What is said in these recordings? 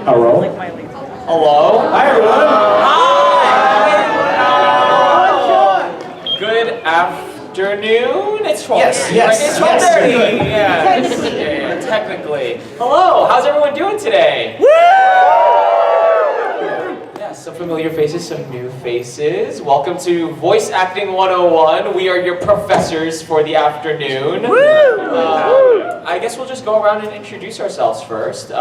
Hello. Hello. Hi, everyone. Hi. Good afternoon. It's 12. Yes, yes, It's yes, 12:30. good. Yeah, technically. Hello. How's everyone doing today? Yeah, some familiar faces, some new faces. Welcome to Voice Acting 101. We are your professors for the afternoon. I guess we'll just go around and introduce ourselves first.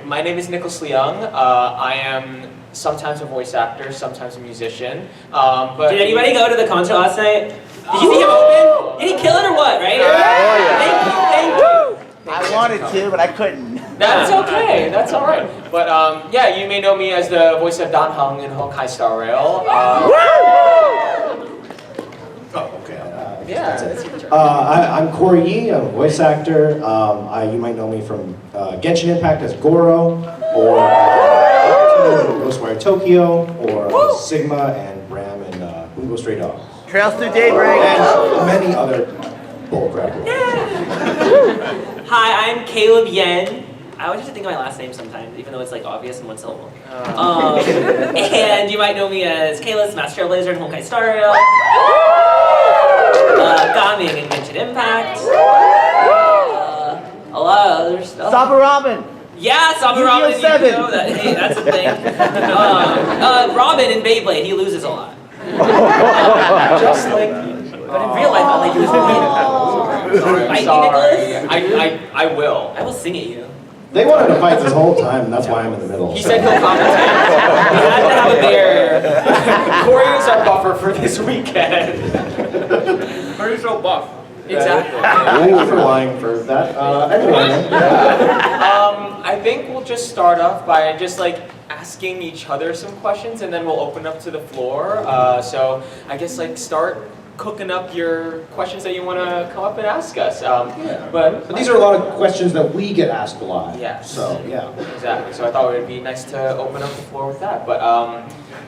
My name is Nicholas Leung. I am sometimes a voice actor, sometimes a musician. But Did anybody go to the concert last night? Did you see him open? Did he kill it or what, right? Thank you. I wanted to, but I couldn't. That's okay, that's alright. But yeah, you may know me as the voice of Dan Hung in Honkai Star Rail. Yeah, that's your turn. I'm Cory Yee. I'm a voice actor. You might know me from Genshin Impact as Goro, or Ghostwire Tokyo, or Sigma and Bram in Bungo Stray Dogs. Trails through Daybreak. And many other bullcrap roles. Hi, I'm Caleb Yen. I always have to think of my last name sometimes, even though it's like obvious in one syllable. And you might know me as Kalis, Master Trailblazer in Honkai Star Rail. Gaming in Genshin Impact. A lot of other stuff. Saba Ramen. Yeah, Saba Ramen. Yu-Gi-Oh! 7. Hey, that's a thing. Robin in Beyblade, he loses a lot. Just like you. But in real life, I like he was Sorry, I'm Fight me, sorry. I will. I will sing at you. They wanted to fight this whole time, and that's why I'm in the middle. He said he'll commentate. We had to have a bear. Cory is our buffer for this weekend. How are you so buff? Exactly. Thank you for lying for that. Anyway. I think we'll just start off by just like asking each other some questions, and then we'll open up to the floor. So I guess like start cooking up your questions that you want to come up and ask us. But these are a lot of questions that we get asked a lot. Yes. So, yeah. Exactly. So I thought it would be nice to open up the floor with that. But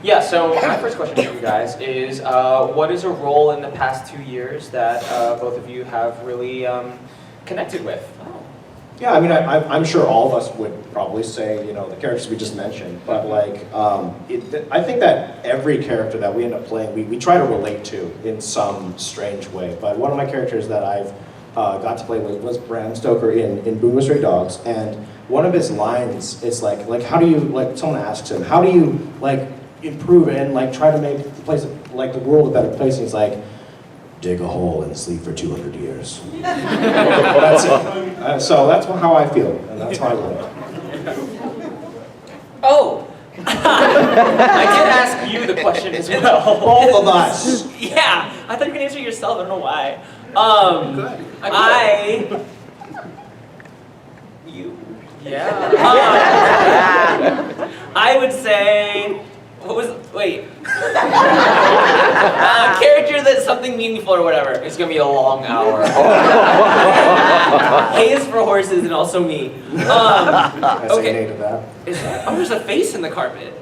yeah, so my first question for you guys is, what is a role in the past 2 years that both of you have really connected with? Yeah, I mean, I'm sure all of us would probably say, you know, the characters we just mentioned, but like, I think that every character that we end up playing, we try to relate to in some strange way. But one of my characters that I've got to play with was Bram Stoker in Bungo Stray Dogs, and one of his lines is like, how do you, like, someone asks him, how do you, like, improve and, like, try to make the place, like, the world a better place, and he's like, dig a hole and sleep for 200 years. That's it. So that's how I feel, and that's how I live. Oh! I did ask you the question as well. Both of us. Yeah, I thought you were gonna answer yourself. I don't know why. You. Yeah. I would say. Wait. Character that's something meaningful or whatever. It's gonna be a long hour. A is for horses and also me. I say Okay. nay to that. Oh, there's a face in the carpet.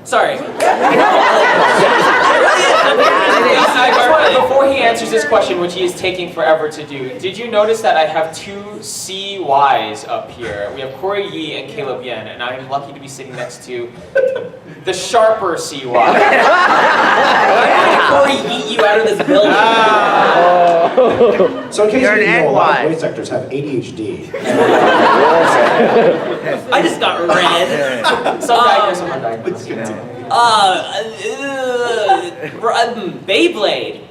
Sorry. Before he answers this question, which he is taking forever to do, did you notice that I have two CYs up here? We have Cory Yee and Caleb Yen, and I'm lucky to be sitting next to the sharper CY. I'm going to Cory Yee you out of this building. So in case You're you an didn't know, a lot NY. of voice actors have ADHD. I just got red. Some diagnosed, some undiagnosed. Beyblade.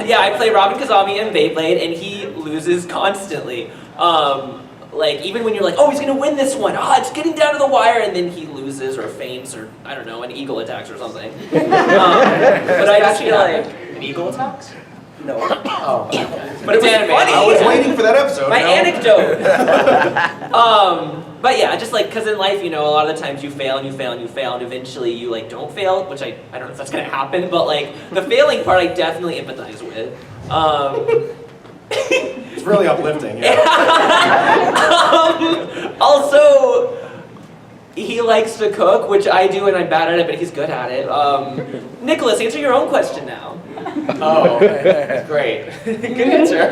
Yeah, I play Robin Kazami in Beyblade, and he loses constantly. Like, even when you're like, oh, he's gonna win this one, it's getting down to the wire, and then he loses or faints or, I don't know, an eagle attacks or something. But I just feel like, An eagle attacks? no. Oh. But it was anime. funny. I was waiting for that episode. My you know? anecdote. But yeah, just like, because in life, you know, a lot of the times you fail and you fail and you fail, and eventually you like don't fail, which I don't know if that's gonna happen, but like the failing part, I definitely empathize with. It's really uplifting. Yeah. Also, he likes to cook, which I do, and I'm bad at it, but he's good at it. Nicholas, answer your own question now. Oh, great. Good answer.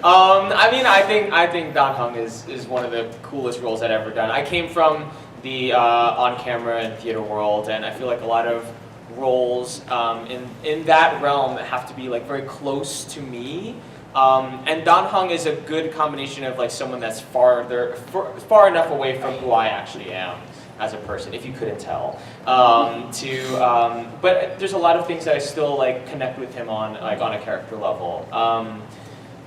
I mean, I think Dan Hung is one of the coolest roles I've ever done. I came from the on-camera and theater world, and I feel like a lot of roles in that realm have to be like very close to me. And Dan Hung is a good combination of like someone that's far enough away from who I actually am as a person, if you couldn't tell. But there's a lot of things that I still like connect with him on, like on a character level.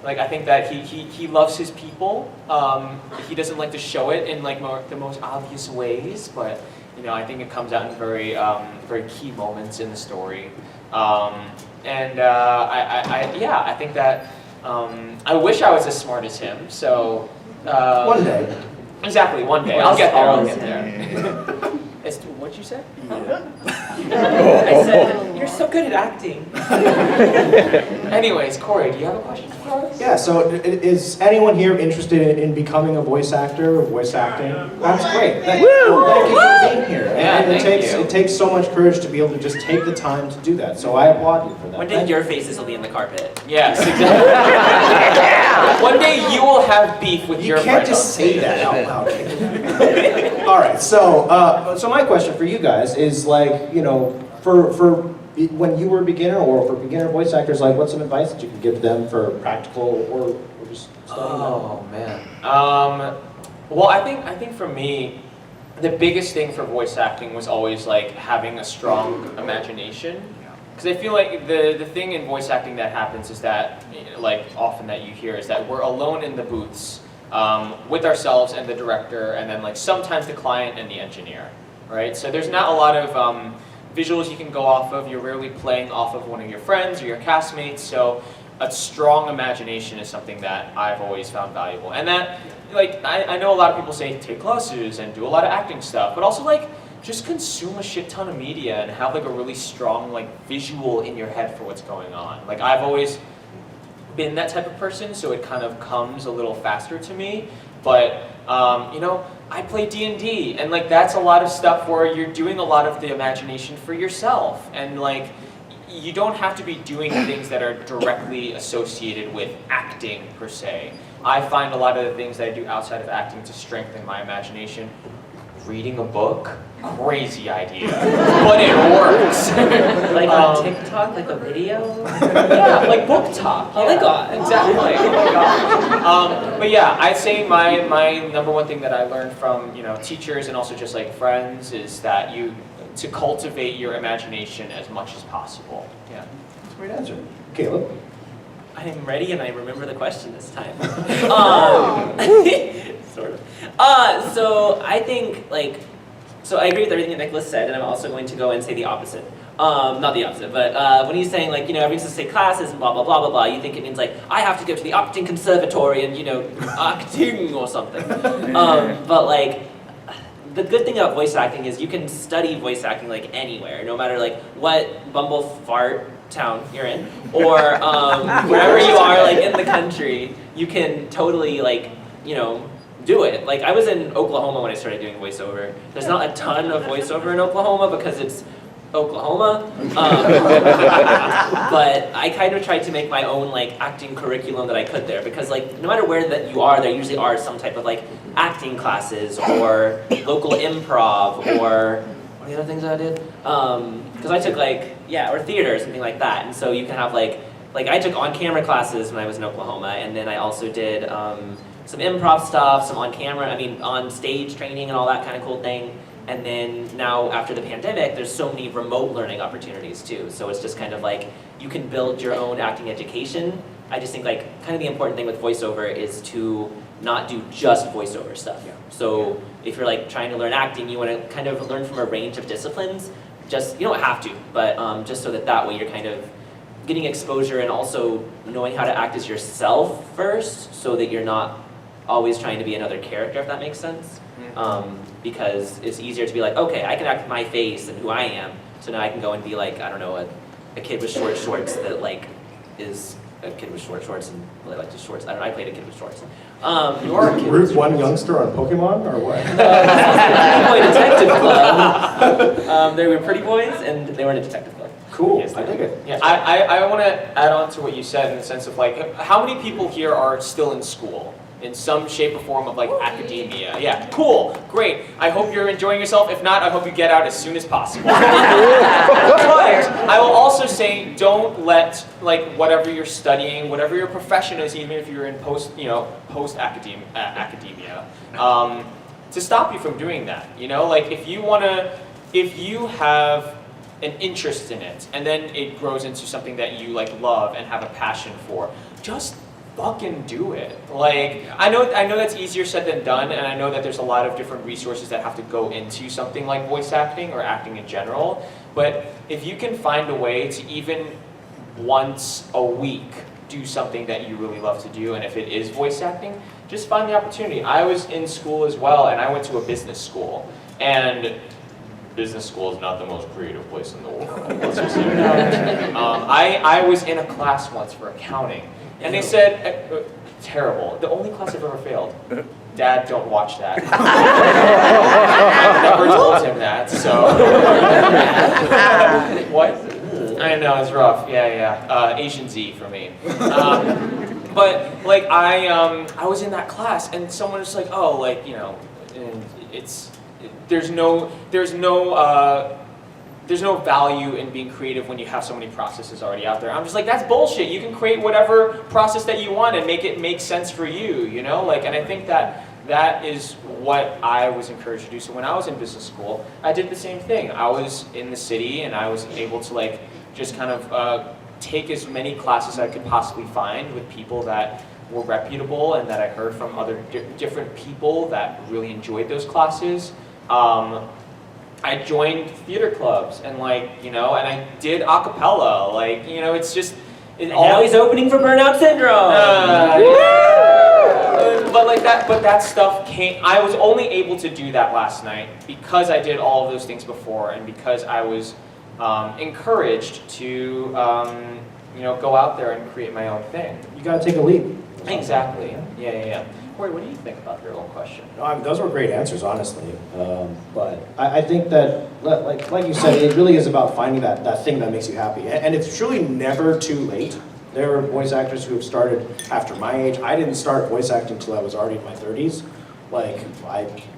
Like I think that he loves his people. He doesn't like to show it in like the most obvious ways, but you know I think it comes out in very key moments in the story. I think that I wish I was as smart as him. So One day. Exactly, one day. I'll get there. I'll get there. What'd you say? I said you're so good at acting. Anyways, Cory, do you have a question for us? Yeah, so is anyone here interested in becoming a voice actor or voice acting? That's great. Thank you for being here. Yeah, and thank you. It takes so much courage to be able to just take the time to do that. So I applaud you for that. One day your faces will be in the carpet. Yes, exactly. One day you will have beef with your You can't friend just on say stage. that out loud. All right, so my question for you guys is like, you know, for when you were a beginner or for beginner voice actors, like what's some advice that you could give them for practical or just starting out? Oh man. Well, I think for me, the biggest thing for voice acting was always like having a strong imagination. Because I feel like the thing in voice acting that happens is that, like often that you hear, is that we're alone in the booths with ourselves and the director, and then like sometimes the client and the engineer, right? So there's not a lot of visuals you can go off of. You're rarely playing off of one of your friends or your castmates. So a strong imagination is something that I've always found valuable. And that, like, I know a lot of people say take classes and do a lot of acting stuff, but also like just consume a shit ton of media and have like a really strong like visual in your head for what's going on. Like I've always been that type of person, so it kind of comes a little faster to me. But you know, I play D&D, and like that's a lot of stuff where you're doing a lot of the imagination for yourself, and like you don't have to be doing things that are directly associated with acting per se. I find a lot of the things that I do outside of acting to strengthen my imagination. Reading a book, crazy idea, but it works. Like on TikTok, like a video? Yeah, like book talk. Oh my god. Exactly. Oh my god. But yeah, I'd say my number one thing that I learned from teachers and also just like friends is that to cultivate your imagination as much as possible. Yeah. That's a great answer. Caleb? I'm ready and I remember the question this time. Sort of. So I think so I agree with everything that Nicholas said, and I'm also going to go and say the opposite. Not the opposite, but when he's saying everyone's supposed to say classes and blah blah blah blah blah, you think it means like I have to go to the acting conservatory and acting or something. But like the good thing about voice acting is you can study voice acting like anywhere, no matter like what bumblefart town you're in, or wherever you are like in the country, you can totally do it. Like I was in Oklahoma when I started doing voiceover. There's not a ton of voiceover in Oklahoma because it's Oklahoma, but I kind of tried to make my own like acting curriculum that I could there, because like no matter where that you are, there usually are some type of like acting classes or local improv or what are the other things that I did? Because I took or theater or something like that, and so you can have like I took on-camera classes when I was in Oklahoma, and then I also did some improv stuff, some on stage training and all that kind of cool thing. And then now after the pandemic, there's so many remote learning opportunities too. So it's just kind of like you can build your own acting education. I just think kind of the important thing with voiceover is to not do just voiceover stuff. Yeah. So if you're trying to learn acting, you want to kind of learn from a range of disciplines. Just, you don't have to, but just so that way you're kind of getting exposure and also knowing how to act as yourself first, so that you're not always trying to be another character, if that makes sense. Because it's easier to be like, okay, I can act with my face and who I am, so now I can go and be like, I don't know, a kid with short shorts that is a kid with short shorts and really like just shorts. I don't know. I played a kid with shorts. You're a kid. Root one youngster on Pokemon or what? Pretty Boy Detective Club. They were pretty boys, and they were in a detective club. Cool. Yes, I dig it. Yeah, I want to add on to what you said in the sense of like, how many people here are still in school? In some shape or form of like academia. Yeah, cool, great. I hope you're enjoying yourself. If not, I hope you get out as soon as possible. But I will also say, don't let like whatever you're studying, whatever your profession is, even if you're in post academia, to stop you from doing that. You know, like if you have an interest in it, and then it grows into something that you like love and have a passion for, just fucking do it. Like, I know that's easier said than done, and I know that there's a lot of different resources that have to go into something like voice acting or acting in general, but if you can find a way to even once a week do something that you really love to do, and if it is voice acting, just find the opportunity. I was in school as well, and I went to a business school, and business school is not the most creative place in the world. Let's just say that. I was in a class once for accounting, and they said, terrible, the only class I've ever failed. Dad, don't watch that. I never told him that, so. What? I know, it's rough, yeah. Asian Z for me. But like I was in that class, and someone was like, oh, like, you know, there's no value in being creative when you have so many processes already out there. I'm just like, that's bullshit. You can create whatever process that you want and make it make sense for you, you know? Like, and I think that is what I was encouraged to do. So when I was in business school, I did the same thing. I was in the city, and I was able to like just kind of take as many classes I could possibly find with people that were reputable and that I heard from other different people that really enjoyed those classes. I joined theater clubs, and like, you know, and I did a cappella, like, you know, it's just Now he's opening for Burnout Syndrome. But that stuff came. I was only able to do that last night because I did all of those things before, and because I was encouraged to you know, go out there and create my own thing. You gotta take a leap. Exactly. Yeah. Corey, what do you think about your own question? No, I mean, those were great answers, honestly. But I think that, like you said, it really is about finding that thing that makes you happy. And it's truly never too late. There are voice actors who have started after my age. I didn't start voice acting until I was already in my 30s. Like,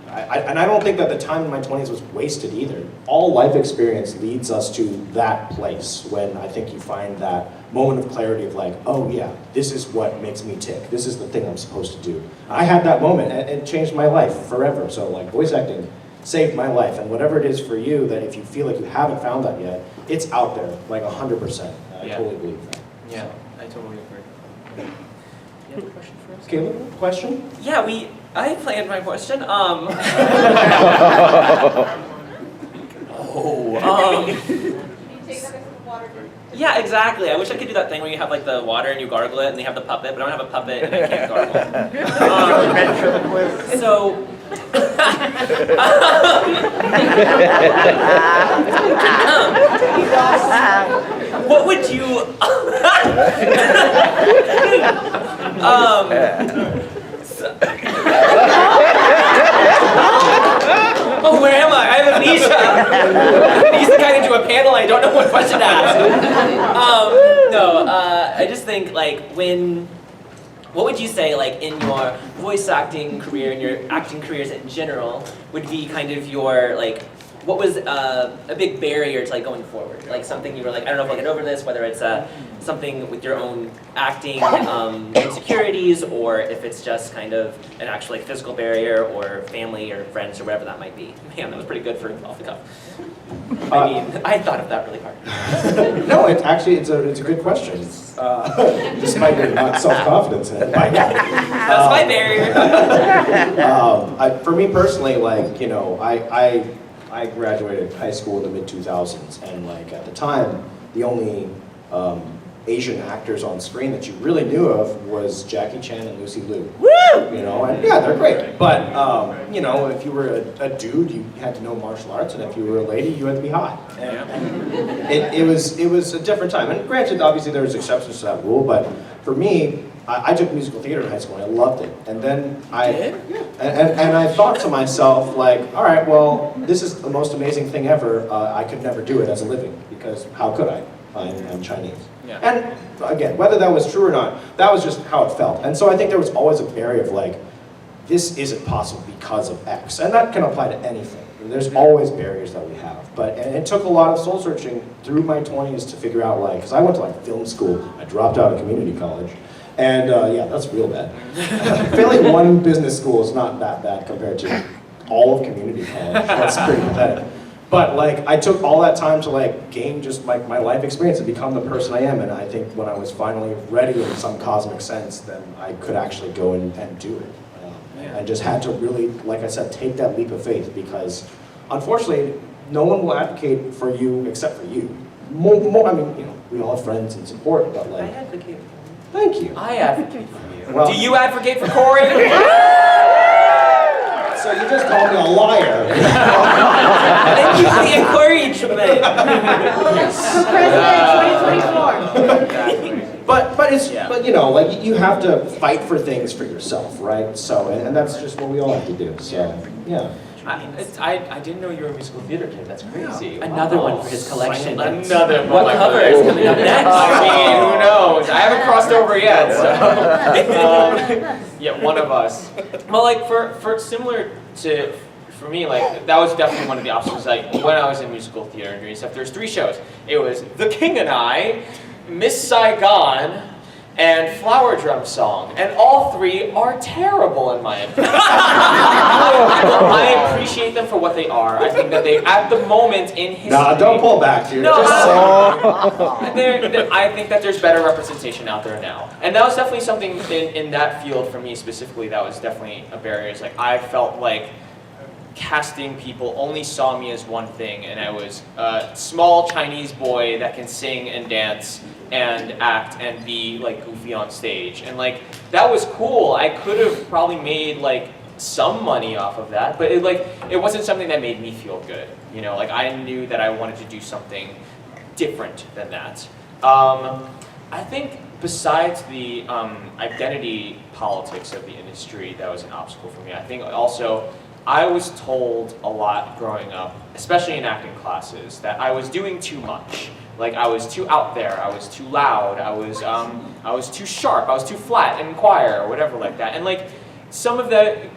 and I don't think that the time in my 20s was wasted either. All life experience leads us to that place when I think you find that moment of clarity of like, oh yeah, this is what makes me tick. This is the thing I'm supposed to do. I had that moment, and it changed my life forever. So like, voice acting saved my life, and whatever it is for you, that if you feel like you haven't found that yet, it's out there, like 100%. I totally believe that. Yeah, I totally agree. You have a question for us? Caleb, question? Yeah, I planned my question. Yeah, exactly. I wish I could do that thing where you have like the water and you gargle it, and they have the puppet, but I don't have a puppet and I can't gargle. So. What would you? Oh, where am I? I have amnesia. He's kind of into a panel. I don't know what question to ask. I just think like what would you say like in your voice acting career and your acting careers in general would be kind of your like, what was a big barrier to like going forward? Like something you were like, I don't know if I'll get over this, whether it's something with your own acting insecurities, or if it's just kind of an actual like physical barrier, or family or friends or whatever that might be. Man, that was pretty good for off the cuff. I mean, I thought of that really hard. No, it's a good question. Despite your self-confidence in it. That's my barrier. For me personally, like, you know, I graduated high school in the mid-2000s, and like at the time, the only Asian actors on screen that you really knew of was Jackie Chan and Lucy Liu. Woo! You know, and yeah, they're great. But you know, if you were a dude, you had to know martial arts, and if you were a lady, you had to be hot. And it was a different time. And granted, obviously there was exceptions to that rule, but for me, I took musical theater in high school and I loved it. And then and I thought to myself, like, all right, well, this is the most amazing thing ever. I could never do it as a living because how could I? I'm Chinese. Yeah. And again, whether that was true or not, that was just how it felt. And so I think there was always a barrier of like, this isn't possible because of X. And that can apply to anything. There's always barriers that we have. And it took a lot of soul searching through my 20s to figure out like, because I went to like film school, I dropped out of community college. And yeah, that's real bad. Failing one business school is not that bad compared to all of community college. That's pretty pathetic. But like, I took all that time to like gain just my life experience and become the person I am. And I think when I was finally ready in some cosmic sense, then I could actually go and do it. I just had to really, like I said, take that leap of faith because unfortunately, no one will advocate for you except for you. I mean, you know, we all have friends and support, but like. I advocate for you. Thank you. I advocate for you. Well, Do you advocate for Cory? So you just called me a liar. Thank you for the encouragement. For President 2024. But it's but you know, like you have to fight for things for yourself, right? So and that's just what we all have to do. So yeah. I didn't know you were a musical theater kid. That's crazy. Another Wow. one for his collection. Another one. What cover is coming up next? I mean, who knows? I haven't crossed over yet. So yeah, one of us. Well, like for similar to. For me, like, that was definitely one of the obstacles, like, when I was in musical theater and doing stuff. There's 3 shows. It was The King and I, Miss Saigon, and Flower Drum Song. And all 3 are terrible in my opinion. I appreciate them for what they are. I think that they, at the moment in history... No, don't pull back, dude. No, Just I think that there's better representation out there now. And that was definitely something in that field for me specifically that was definitely a barrier. It's like, I felt like casting people only saw me as one thing, and I was a small Chinese boy that can sing and dance and act and be like goofy on stage. And like, that was cool. I could have probably made like some money off of that, but it wasn't something that made me feel good. You know, like I knew that I wanted to do something different than that. I think besides the identity politics of the industry, that was an obstacle for me. I think also I was told a lot growing up, especially in acting classes, that I was doing too much. Like I was too out there, I was too loud, I was too sharp, I was too flat in choir or whatever like that. And like some of the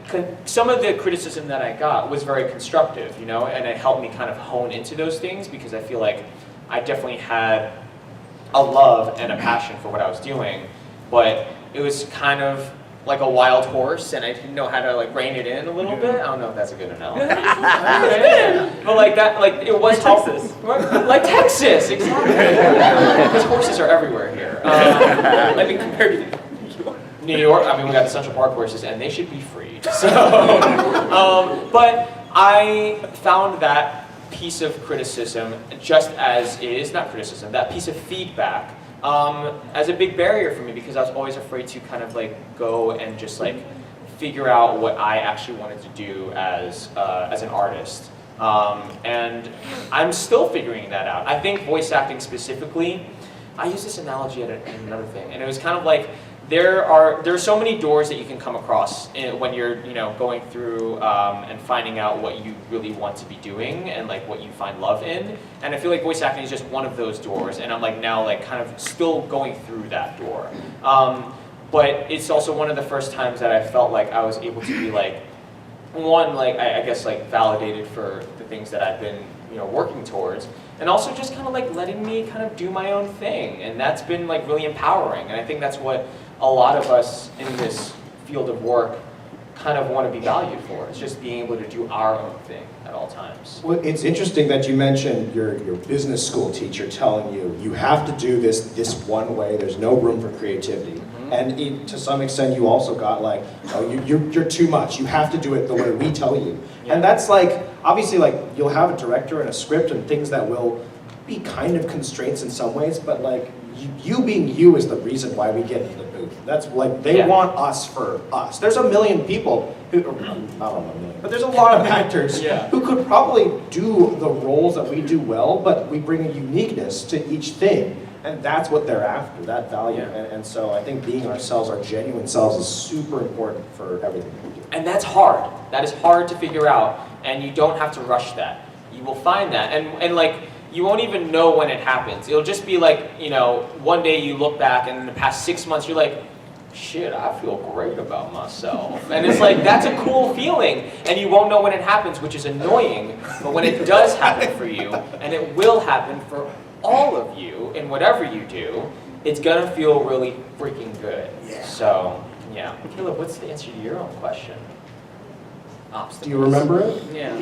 criticism that I got was very constructive, you know, and it helped me kind of hone into those things because I feel like I definitely had a love and a passion for what I was doing, but it was kind of like a wild horse, and I didn't know how to like rein it in a little bit. I don't know if that's a good analogy. But like that, like it was Texas. Like Texas, exactly. Because horses are everywhere here. I mean, compared to New York, I mean, we got the Central Park horses, and they should be freed. So, but I found that piece of criticism, just as is, not criticism, that piece of feedback, as a big barrier for me because I was always afraid to kind of like go and just like figure out what I actually wanted to do as an artist. And I'm still figuring that out. I think voice acting specifically, I use this analogy at another thing, and it was kind of like there are so many doors that you can come across when you're going through and finding out what you really want to be doing and like what you find love in. And I feel like voice acting is just one of those doors, and I'm like now like kind of still going through that door. But it's also one of the first times that I felt like I was able to be like, one, like I guess like validated for the things that I've been working towards, and also just kind of like letting me kind of do my own thing, and that's been like really empowering. And I think that's what a lot of us in this field of work kind of want to be valued for. It's just being able to do our own thing at all times. Well, it's interesting that you mentioned your business school teacher telling you have to do this one way. There's no room for creativity. And to some extent, you also got like, oh, you're too much. You have to do it the way we tell you. Yeah. And that's like, obviously, like you'll have a director and a script and things that will be kind of constraints in some ways, but like you being you is the reason why we get into the booth. That's like, they want us for us. There's a million people who, I don't know a million, but there's a lot of actors who could probably do the roles that we do well, but we bring a uniqueness to each thing. And that's what they're after, that value. And so I think being ourselves, our genuine selves, is super important for everything we do. And that's hard. That is hard to figure out, and you don't have to rush that. You will find that, and like, you won't even know when it happens. It'll just be like, you know, one day you look back and in the past 6 months you're like, shit, I feel great about myself. And it's like, that's a cool feeling. And you won't know when it happens, which is annoying. But when it does happen for you, and it will happen for all of you in whatever you do, it's gonna feel really freaking good. So, yeah. Caleb, what's the answer to your own question? Do you remember it? Yeah.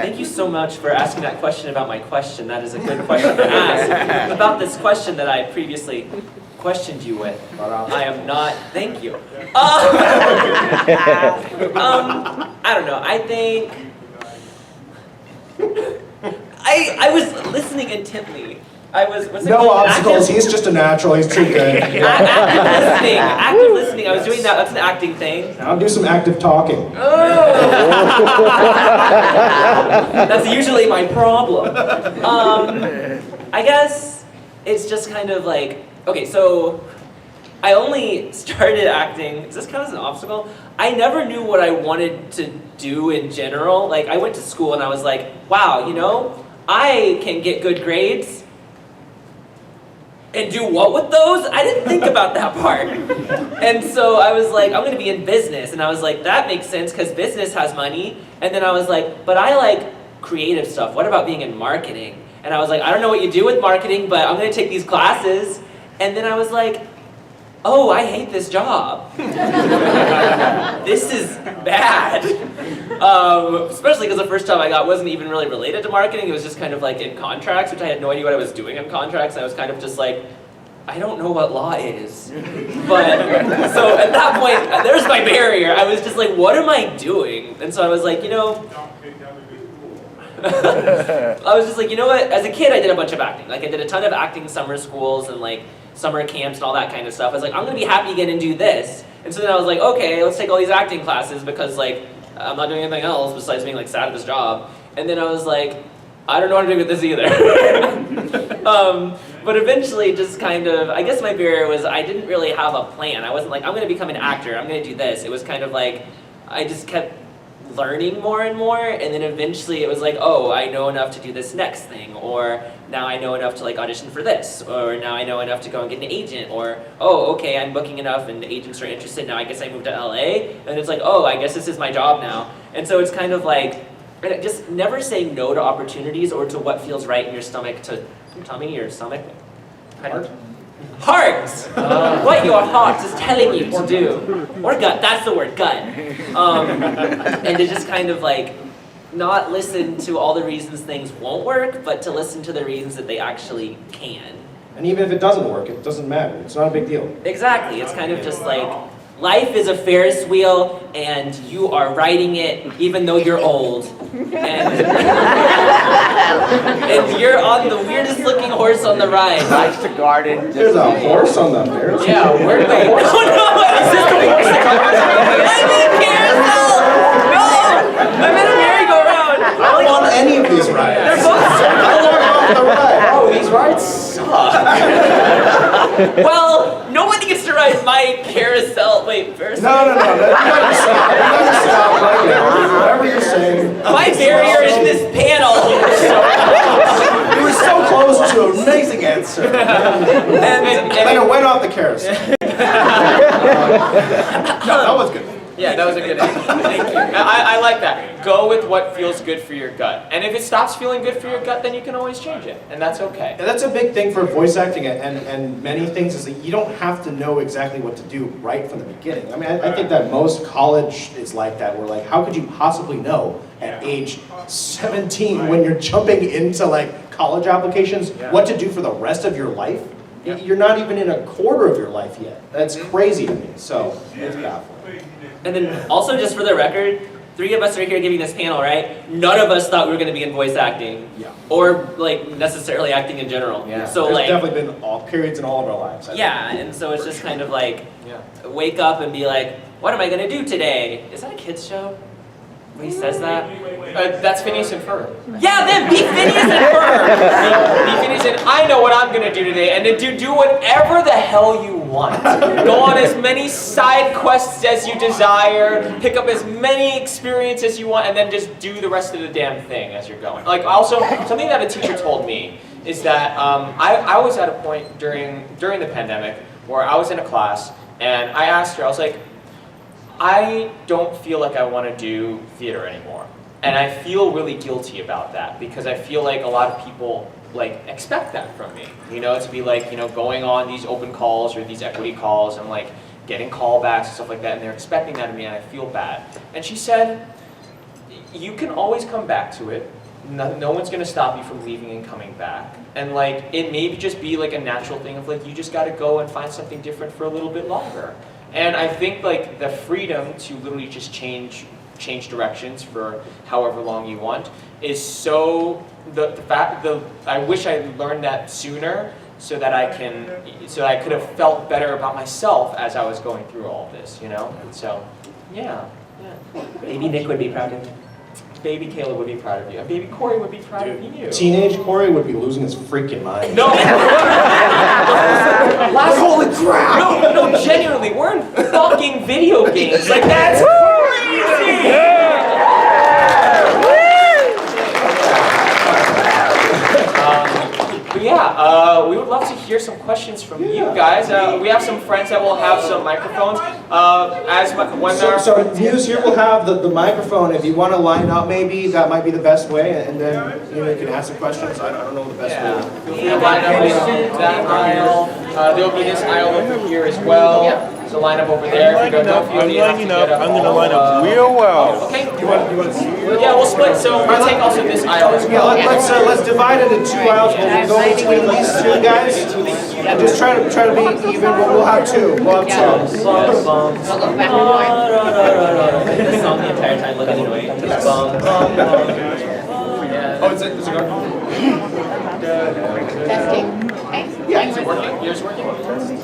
Thank you so much for asking that question about my question. That is a good question to ask. About this question that I previously questioned you with. I am not, thank you. I don't know, I think, I was listening intently. Was it No called obstacles, active? he's just a natural, he's too good. Active listening, I was doing that, that's an acting thing. Now do some active talking. That's usually my problem. I guess it's just kind of like, okay, so I only started acting, does this count as an obstacle? I never knew what I wanted to do in general. Like, I went to school and I was like, wow, you know, I can get good grades and do what with those? I didn't think about that part. And so I was like, I'm gonna be in business. And I was like, that makes sense because business has money. And then I was like, but I like creative stuff. What about being in marketing? And I was like, I don't know what you do with marketing, but I'm gonna take these classes. And then I was like, oh, I hate this job. This is bad. Especially because the first job I got wasn't even really related to marketing. It was just kind of like in contracts, which I had no idea what I was doing in contracts. And I was kind of just like, I don't know what law is. But, so at that point, there's my barrier. I was just like, what am I doing? And so I was like, you know, I was just like, you know what? As a kid, I did a bunch of acting. Like, I did a ton of acting summer schools and like summer camps and all that kind of stuff. I was like, I'm gonna be happy again and do this. And so then I was like, okay, let's take all these acting classes because like, I'm not doing anything else besides being like sad at this job. And then I was like, I don't know what to do with this either. But eventually just kind of, I guess my barrier was I didn't really have a plan. I wasn't like, I'm gonna become an actor, I'm gonna do this. It was kind of like, I just kept learning more and more, and then eventually it was like, oh, I know enough to do this next thing, or now I know enough to like audition for this, or now I know enough to go and get an agent, or oh, okay, I'm booking enough and agents are interested, now I guess I moved to LA, and it's like, oh, I guess this is my job now. And so it's kind of like, just never saying no to opportunities or to what feels right in your stomach, to tummy, your stomach? Heart. Heart! What your heart is telling you to do. Or gut, that's the word, gut. And to just kind of like, not listen to all the reasons things won't work, but to listen to the reasons that they actually can. And even if it doesn't work, it doesn't matter. It's not a big deal. Exactly, it's kind of just like, life is a Ferris wheel, and you are riding it even though you're old. And you're on the weirdest looking horse on the ride. Likes to garden. There's a horse on the Ferris wheel? Yeah, where did the horse No, is this the horse that comes I'm in a carousel! No! I'm in a merry-go-round! I don't want any of these rides. They're both I want off the ride. Oh, these rides suck. Well, nobody gets to ride my carousel. Wait, first. No. You gotta stop. You gotta stop right now. Whatever you're saying. My barrier is this panel. You were so close to an amazing answer. And then it went off the carousel. No, that was good. Yeah, that was a good answer. Thank you. I like that. Go with what feels good for your gut. And if it stops feeling good for your gut, then you can always change it. And that's okay. And that's a big thing for voice acting and many things is that you don't have to know exactly what to do right from the beginning. I mean, I think that most college is like that. Where like, how could you possibly know at age 17 when you're jumping into like college applications what to do for the rest of your life? You're not even in a quarter of your life yet. That's crazy to me. So it's baffling. And then also just for the record, 3 of us are here giving this panel, right? None of us thought we were going to be in voice acting. Yeah. Or like necessarily acting in general. Yeah. So There's like, definitely been all periods in all of our lives. I think. yeah, and so it's just kind of like, Yeah. wake up and be like, what am I going to do today? Is that a kid's show? When he says that? That's Phineas and Ferb. Yeah, then be Phineas and Ferb! Be Phineas and I know what I'm gonna do today, and then do whatever the hell you want. Go on as many side quests as you desire, pick up as many experiences as you want, and then just do the rest of the damn thing as you're going. Like also, something that a teacher told me is that I was at a point during the pandemic where I was in a class, and I asked her, I was like, I don't feel like I want to do theater anymore. And I feel really guilty about that because I feel like a lot of people like expect that from me, you know, to be like, you know, going on these open calls or these equity calls and like getting callbacks and stuff like that, and they're expecting that of me and I feel bad. And she said, you can always come back to it. No one's gonna stop you from leaving and coming back. And like, it may just be like a natural thing of like, you just gotta go and find something different for a little bit longer. And I think like the freedom to literally just change directions for however long you want is so I wish I learned that sooner so that I could have felt better about myself as I was going through all of this, you know? And so, yeah. Maybe Nick would be proud of you. Baby Kayla would be proud of you. And baby Cory would be proud of you. Teenage Cory would be losing his freaking mind. No! Holy crap! No, genuinely, we're in fucking video games. Like, that's crazy! But yeah, we would love to hear some questions from you guys. We have some friends that will have some microphones. So Muse here will have the microphone. If you want to line up, maybe that might be the best way, and then you can ask some questions. I don't know the best way. Feel free to line up in that aisle. There'll be this aisle over here as well. So line up over there. I'm lining up. I'm gonna line up real well. Okay. You want to see? Yeah, we'll split. So we'll take also this aisle as well. Let's divide it into 2 aisles. We'll go between these 2 guys. And just try to be even. We'll have 2. We'll have 2. This song the entire time looking annoying. Oh, is it a go? Testing. Okay. Yeah, is it working? Yours working?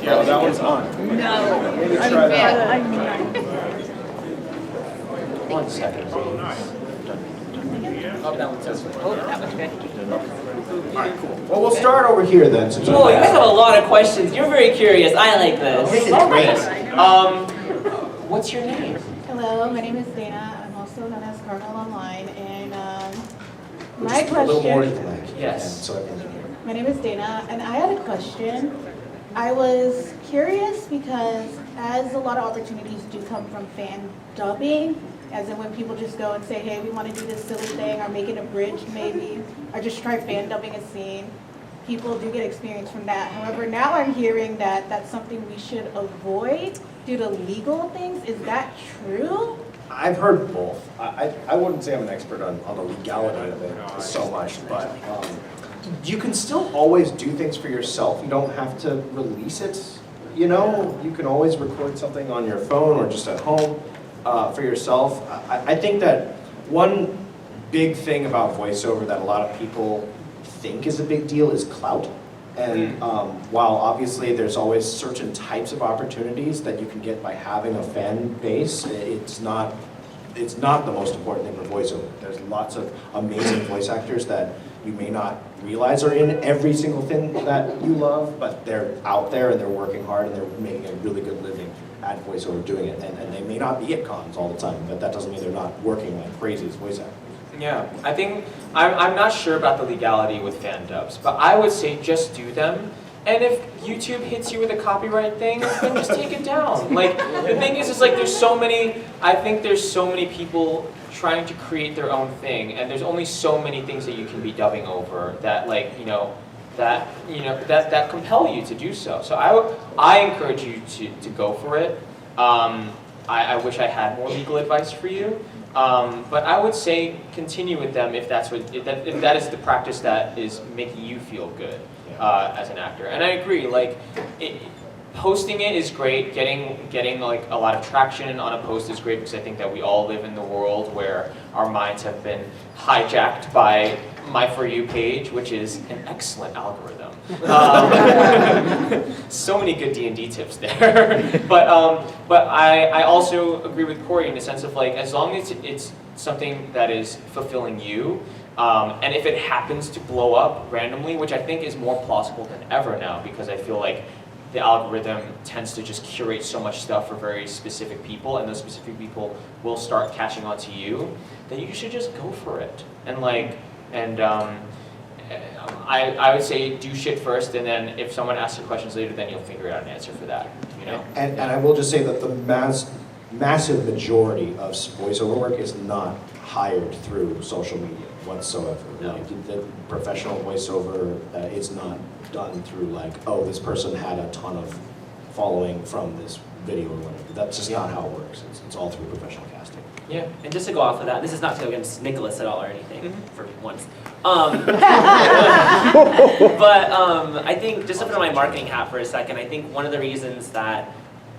Yeah, that one's on. Maybe try that. 1 second, please. Oh, that one says. Oh, that was good. Alright, cool. Well, we'll start over here then. Since Oh, you guys have a lot of questions. You're very curious. I like this. What's your name? Hello, my name is Dana. I'm also known as Cardinal Online, and my Just a little more into question. the mic. Yes. So everyone can hear. My name is Dana, and I had a question. I was curious because as a lot of opportunities do come from fan dubbing, as in when people just go and say, hey, we want to do this silly thing, or make it a bridge maybe, or just try fan dubbing a scene, people do get experience from that. However, now I'm hearing that that's something we should avoid due to legal things. Is that true? I've heard both. I wouldn't say I'm an expert on the legality of it so much, but you can still always do things for yourself. You don't have to release it. You know, you can always record something on your phone or just at home for yourself. I think that one big thing about voiceover that a lot of people think is a big deal is clout. And while obviously there's always certain types of opportunities that you can get by having a fan base, it's not the most important thing for voiceover. There's lots of amazing voice actors that you may not realize are in every single thing that you love, but they're out there and they're working hard and they're making a really good living at voiceover doing it. And they may not be at cons all the time, but that doesn't mean they're not working like crazy as voice actors. Yeah, I think, I'm not sure about the legality with fan dubs, but I would say just do them. And if YouTube hits you with a copyright thing, then just take it down. Like, the thing is like there's so many people trying to create their own thing, and there's only so many things that you can be dubbing over that that compel you to do so. So I encourage you to go for it. I wish I had more legal advice for you. But I would say continue with them if that is the practice that is making you feel good as an actor. And I agree, like posting it is great. Getting like a lot of traction on a post is great because I think that we all live in the world where our minds have been hijacked by my For You page, which is an excellent algorithm. So many good D&D tips there. but I also agree with Cory in the sense of like, as long as it's something that is fulfilling you, and if it happens to blow up randomly, which I think is more plausible than ever now, because I feel like the algorithm tends to just curate so much stuff for very specific people, and those specific people will start catching on to you, then you should just go for it. I would say do shit first, and then if someone asks you questions later, then you'll figure out an answer for that. You know. And I will just say that the massive majority of voiceover work is not hired through social media whatsoever. No. Like the professional voiceover is not done through like, oh, this person had a ton of following from this video or whatever. That's just not how it works. It's all through professional casting. Yeah. And just to go off of that, this is not to go against Nicholas at all or anything, for once. But I think, just to put on my marketing hat for a second, I think one of the reasons that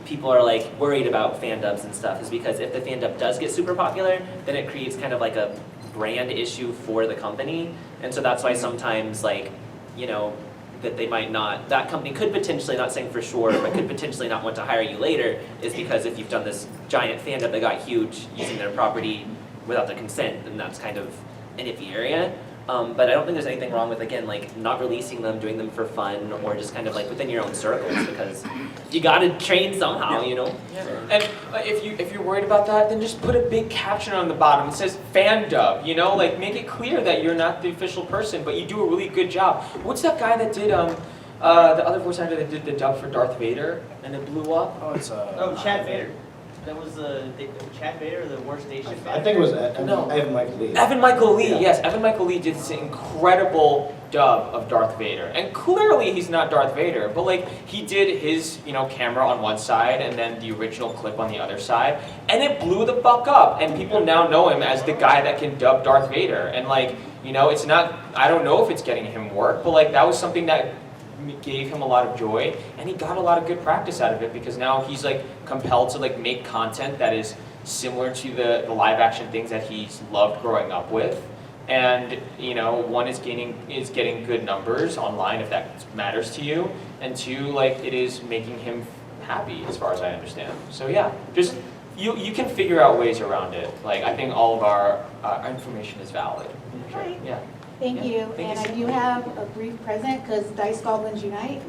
people are like worried about fan dubs and stuff is because if the fan dub does get super popular, then it creates kind of like a brand issue for the company. And so that's why sometimes like, you know, that they might not, that company could potentially, not saying for sure, but could potentially not want to hire you later, is because if you've done this giant fan dub that got huge using their property without their consent, then that's kind of an iffy area. But I don't think there's anything wrong with, again, like not releasing them, doing them for fun, or just kind of like within your own circles, because you gotta train somehow, you know? Yeah. And if you're worried about that, then just put a big caption on the bottom. It says fan dub, you know? Like make it clear that you're not the official person, but you do a really good job. What's that guy that did, the other voice actor that did the dub for Darth Vader, and it blew up? Oh, it's Chad Vader. That was Chad Vader, the worst station. I think it was No. Evan Michael Lee. Evan Michael Lee, Yeah. yes. Evan Michael Lee did this incredible dub of Darth Vader. And clearly he's not Darth Vader, but like he did his, you know, camera on one side and then the original clip on the other side, and it blew the fuck up. And people now know him as the guy that can dub Darth Vader. And like, you know, it's not, I don't know if it's getting him work, but like that was something that gave him a lot of joy, and he got a lot of good practice out of it, because now he's like compelled to like make content that is similar to the live action things that he's loved growing up with. And you know, one is getting good numbers online, if that matters to you, and two, like it is making him happy as far as I understand. So yeah, just you can figure out ways around it. Like I think all of our information is valid. Sure. Right. Yeah. Thank you. Thank And you I so do have a brief present because Dice Goblins Unite.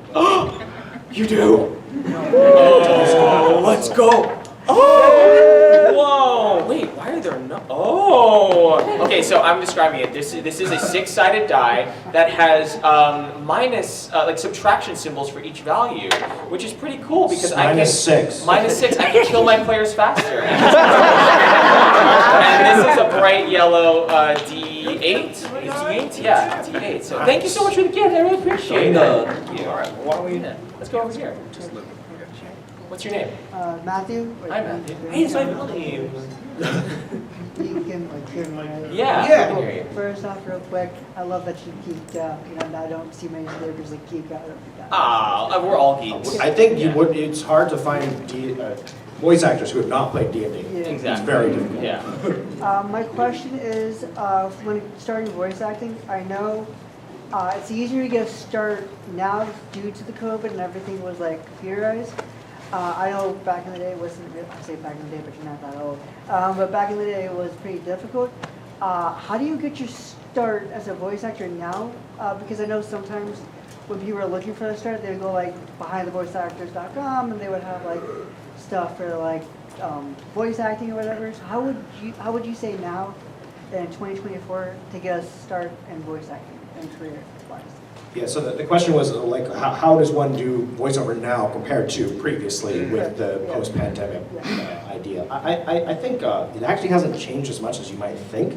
You do? Oh, let's go. Oh! Whoa! Wait, why are there no? Oh! Okay, so I'm describing it. This is a six-sided die that has minus, like subtraction symbols for each value, which is pretty cool because I can -6. -6. I can kill my players faster. And this is a bright yellow D8. Is D8? Yeah, D8. So thank you so much for the gift. I really appreciate it. Thank you. All right, well, why don't we let's go over here. What's your name? Matthew. Hi, Matthew. Hey, it's my middle name. You can like hear me, right? Yeah, I can hear you. First off, real quick, I love that you geeked out. You know, I don't see many celebrities that geek out over that. Ah, we're all geeks. I think you would. It's hard to find voice actors who have not played D&D. Yeah. It's Exactly. very difficult. Yeah. My question is, when starting voice acting, I know it's easier to get a start now due to the COVID and everything was like computerized. I know back in the day it wasn't, I say back in the day, but you're not that old. But back in the day it was pretty difficult. How do you get your start as a voice actor now? Because I know sometimes when people are looking for the start, they would go like behindthevoiceactors.com and they would have like stuff for like voice acting or whatever. So how would you say now in 2024 to get a start in voice acting and career-wise? Yeah, so the question was like, how does one do voiceover now compared to previously with the post-pandemic idea? I think it actually hasn't changed as much as you might think.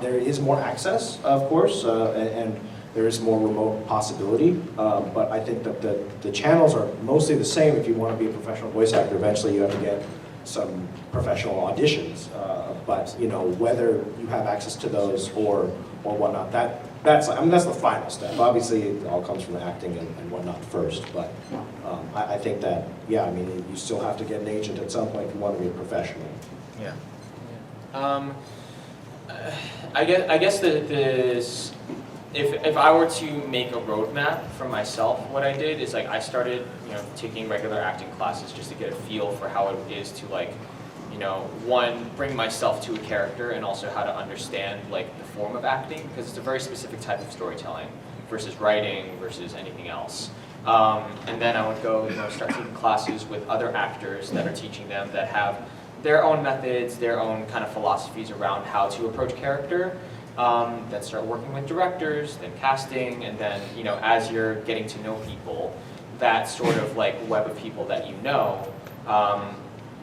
There is more access, of course, and there is more remote possibility, but I think that the channels are mostly the same. If you want to be a professional voice actor, eventually you have to get some professional auditions, but you know, whether you have access to those or whatnot, that that's the final step. Obviously, it all comes from acting and whatnot first, but I think that, yeah, I mean, you still have to get an agent at some point if you want to be a professional. Yeah. I guess if I were to make a roadmap for myself, what I did is like I started, taking regular acting classes just to get a feel for how it is to like, one, bring myself to a character, and also how to understand like the form of acting, because it's a very specific type of storytelling versus writing versus anything else. And then I would go, start taking classes with other actors that are teaching them that have their own methods, their own kind of philosophies around how to approach character. Then start working with directors, then casting, and then, as you're getting to know people, that sort of like web of people that you know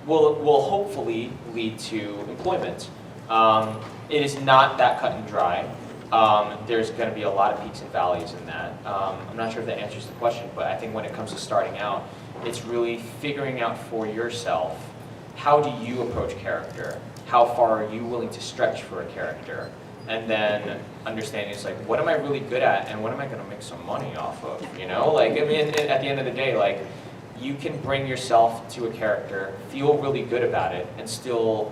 will hopefully lead to employment. It is not that cut and dry. There's going to be a lot of peaks and valleys in that. I'm not sure if that answers the question, but I think when it comes to starting out, it's really figuring out for yourself, how do you approach character? How far are you willing to stretch for a character? And then understanding is like, what am I really good at, and what am I going to make some money off of? Like, I mean, at the end of the day, like, you can bring yourself to a character, feel really good about it, and still,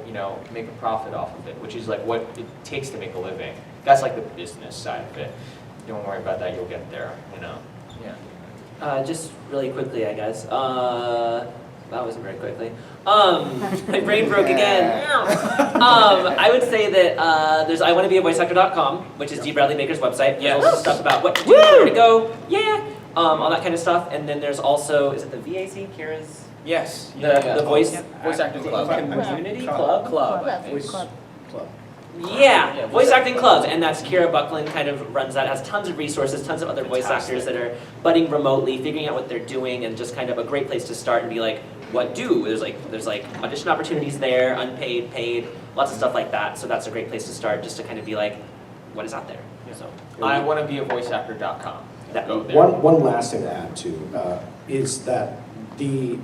make a profit off of it, which is like what it takes to make a living. That's like the business side of it. Don't worry about that; you'll get there. Yeah. Just really quickly, I guess. That wasn't very quickly. My brain broke again. I would say that there's iwannabea.voiceactor.com, which is D. Bradley Baker's website. There's also stuff about what to do, where to go, all that kind of stuff. And then there's also, is it the VAC, Kira's? Yes. The voice acting club. Community club? Voice club. Yeah, voice acting club, and that's Kira Buckland kind of runs that. It has tons of resources, tons of other voice actors that are budding remotely, figuring out what they're doing, and just kind of a great place to start and be like, what do? There's like audition opportunities there, unpaid, paid, lots of stuff like that. So that's a great place to start, just to kind of be like, what is out there? So I want to be a voiceactor.com. Go there. One last thing to add to is that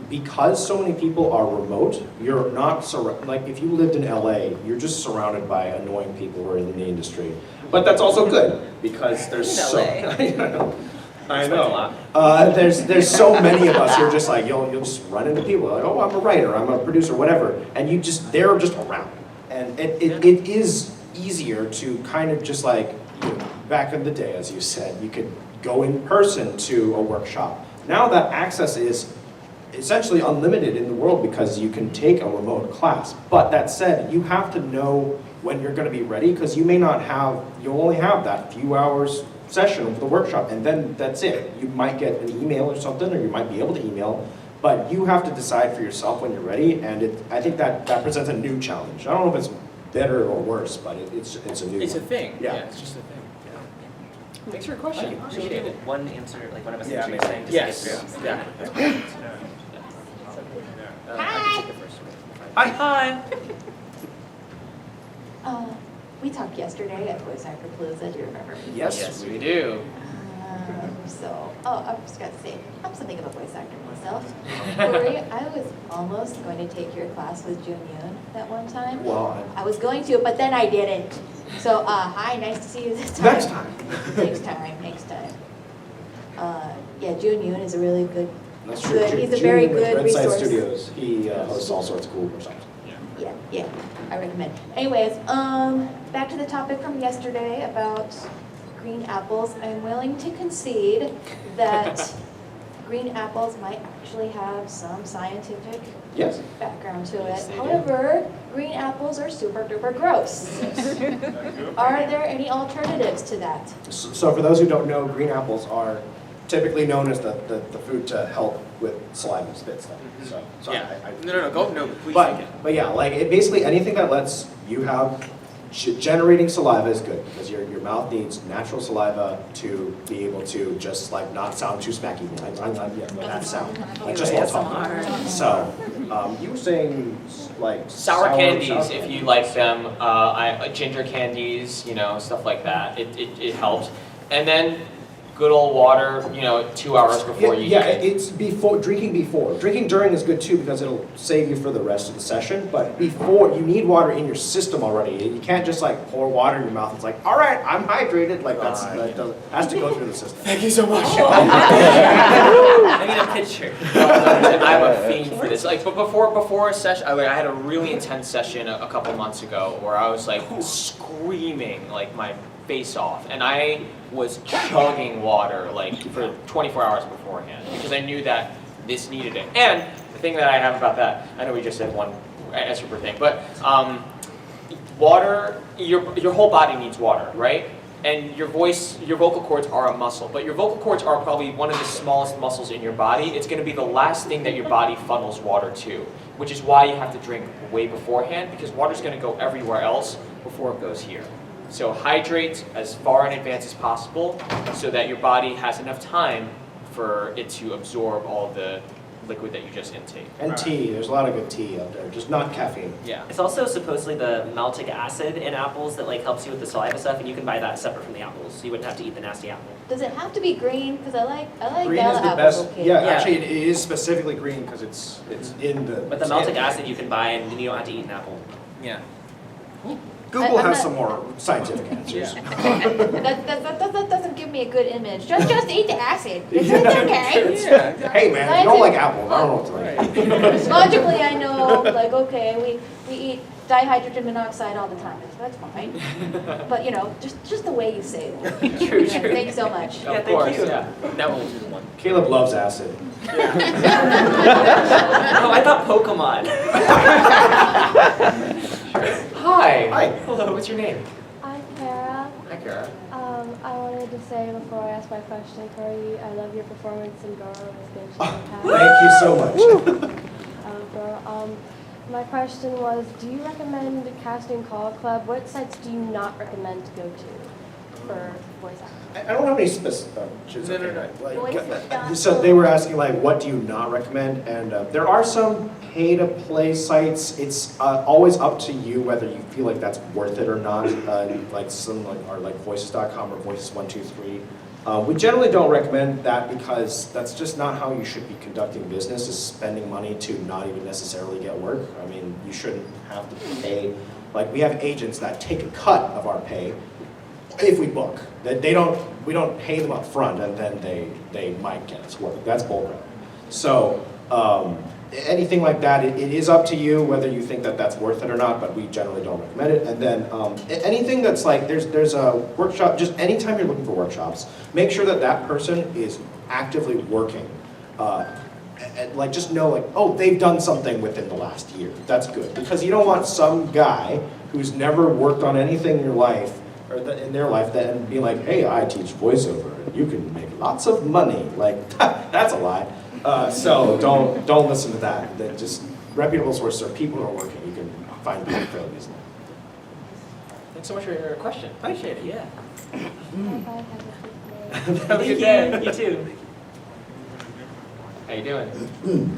because so many people are remote, you're not like if you lived in LA, you're just surrounded by annoying people who are in the industry. But that's also good because there's so I know. There's so many of us who are just like you'll just run into people like, oh, I'm a writer, I'm a producer, whatever, and they're just around, and it is easier to kind of just like back in the day, as you said, you could go in person to a workshop. Now that access is essentially unlimited in the world because you can take a remote class. But that said, you have to know when you're going to be ready because you'll only have that few hours session of the workshop, and then that's it. You might get an email or something, or you might be able to email, but you have to decide for yourself when you're ready, and I think that presents a new challenge. I don't know if it's better or worse, but it's a new It's a one. thing. Yeah. It's just a thing. Thanks for your question. Appreciate it. one answer, like one of us Yeah, answering maybe. saying, Yes. Yeah. Hi. Hi. We talked yesterday at Voice Actor Palooza, do you remember me? Yes, we do. I was going to say, I'm something of a voice actor myself. Cory, I was almost going to take your class with Jun Yoon that one time. Well, I was going to, but then I didn't. So, hi, nice to see you this time. next time. Next time. Yeah, Jun Yoon is a really good, That's true. he's a very Junior with good Red Side resource. Studios. He hosts all sorts of cool workshops. Yeah, I recommend. Anyways, back to the topic from yesterday about green apples. I'm willing to concede that green apples might actually have some scientific Yes. background to it. Yes, they do. However, green apples are super duper gross. Are there any alternatives to that? So for those who don't know, green apples are typically known as the food to help with saliva and spit stuff. So Yeah. I No, go. No, please take it. but yeah, like basically anything that lets you have generating saliva is good because your mouth needs natural saliva to be able to just like not sound too smacky. Yeah, that sound. Like just while talking. So you were saying like Sour candies, sour if you like them. Ginger candies, stuff like that. It helps. And then good old water, 2 hours before you. It's before drinking before. Drinking during is good too because it'll save you for the rest of the session. But before, you need water in your system already. You can't just like pour water in your mouth. It's like, all right, I'm hydrated. Like that has to go through the system. Thank you so much. I need a picture. I'm a fiend for this. Like, but before a session, I had a really intense session a couple months ago where I was like screaming like my face off, and I was chugging water like for 24 hours beforehand because I knew that this needed it. And the thing that I have about that, I know we just said one super thing, but water, your whole body needs water, right? And your vocal cords are a muscle, but your vocal cords are probably one of the smallest muscles in your body. It's going to be the last thing that your body funnels water to, which is why you have to drink way beforehand, because water's going to go everywhere else before it goes here. So hydrate as far in advance as possible so that your body has enough time for it to absorb all the liquid that you just intake. And tea, there's a lot of good tea out there, just not caffeine. Yeah. It's also supposedly the maltic acid in apples that like helps you with the saliva stuff, and you can buy that separate from the apples, so you wouldn't have to eat the nasty apple. Does it have to be green? Because I like Green gala is the apples. best. Okay. Yeah, actually, it is specifically green because it's in the. But the maltic acid you can buy, and then you don't have to eat an apple. Yeah. Google I'm has not- some more scientific answers. That doesn't give me a good image. Just eat the acid. It's okay. Hey man, you don't like apples, I don't know what to like. Logically, I know, like, okay, we eat dihydrogen monoxide all the time. That's fine. But, just the way you say it. True. Thanks so much. Yeah, Of thank course, you. yeah. That one was the one. Caleb loves acid. Oh, I thought Pokemon. Hi. Hi. Hello, what's your name? I'm Kara. Hi, Kara. I wanted to say before I ask my question, Cory, I love your performance in Girl as Bitch. Thank you so much. Girl. My question was, do you recommend Casting Call Club? What sites do you not recommend to go to for voice acting? I don't have any specific. Voice So they were asking like, what do you not recommend? And there are some pay-to-play sites. It's always up to you whether you feel like that's worth it or not. Like some are like Voices.com or Voices123. We generally don't recommend that because that's just not how you should be conducting business, is spending money to not even necessarily get work. I mean, you shouldn't have to pay. Like we have agents that take a cut of our pay if we book. We don't pay them up front and then they might get us work. That's bullcrap. So anything like that, it is up to you whether you think that that's worth it or not, but we generally don't recommend it. And then anything that's like, there's a workshop, just anytime you're looking for workshops, make sure that that person is actively working. And like just know like, oh, they've done something within the last year. That's good. Because you don't want some guy who's never worked on anything in your life, or in their life, then be like, hey, I teach voiceover, and you can make lots of money. Like, that's a lie. So don't listen to that. That just reputable sources are people who are working. You can find people fairly easily. Thanks so much for your question. Appreciate it, yeah. Bye-bye, have a good day. Have a good day. You too. How you doing?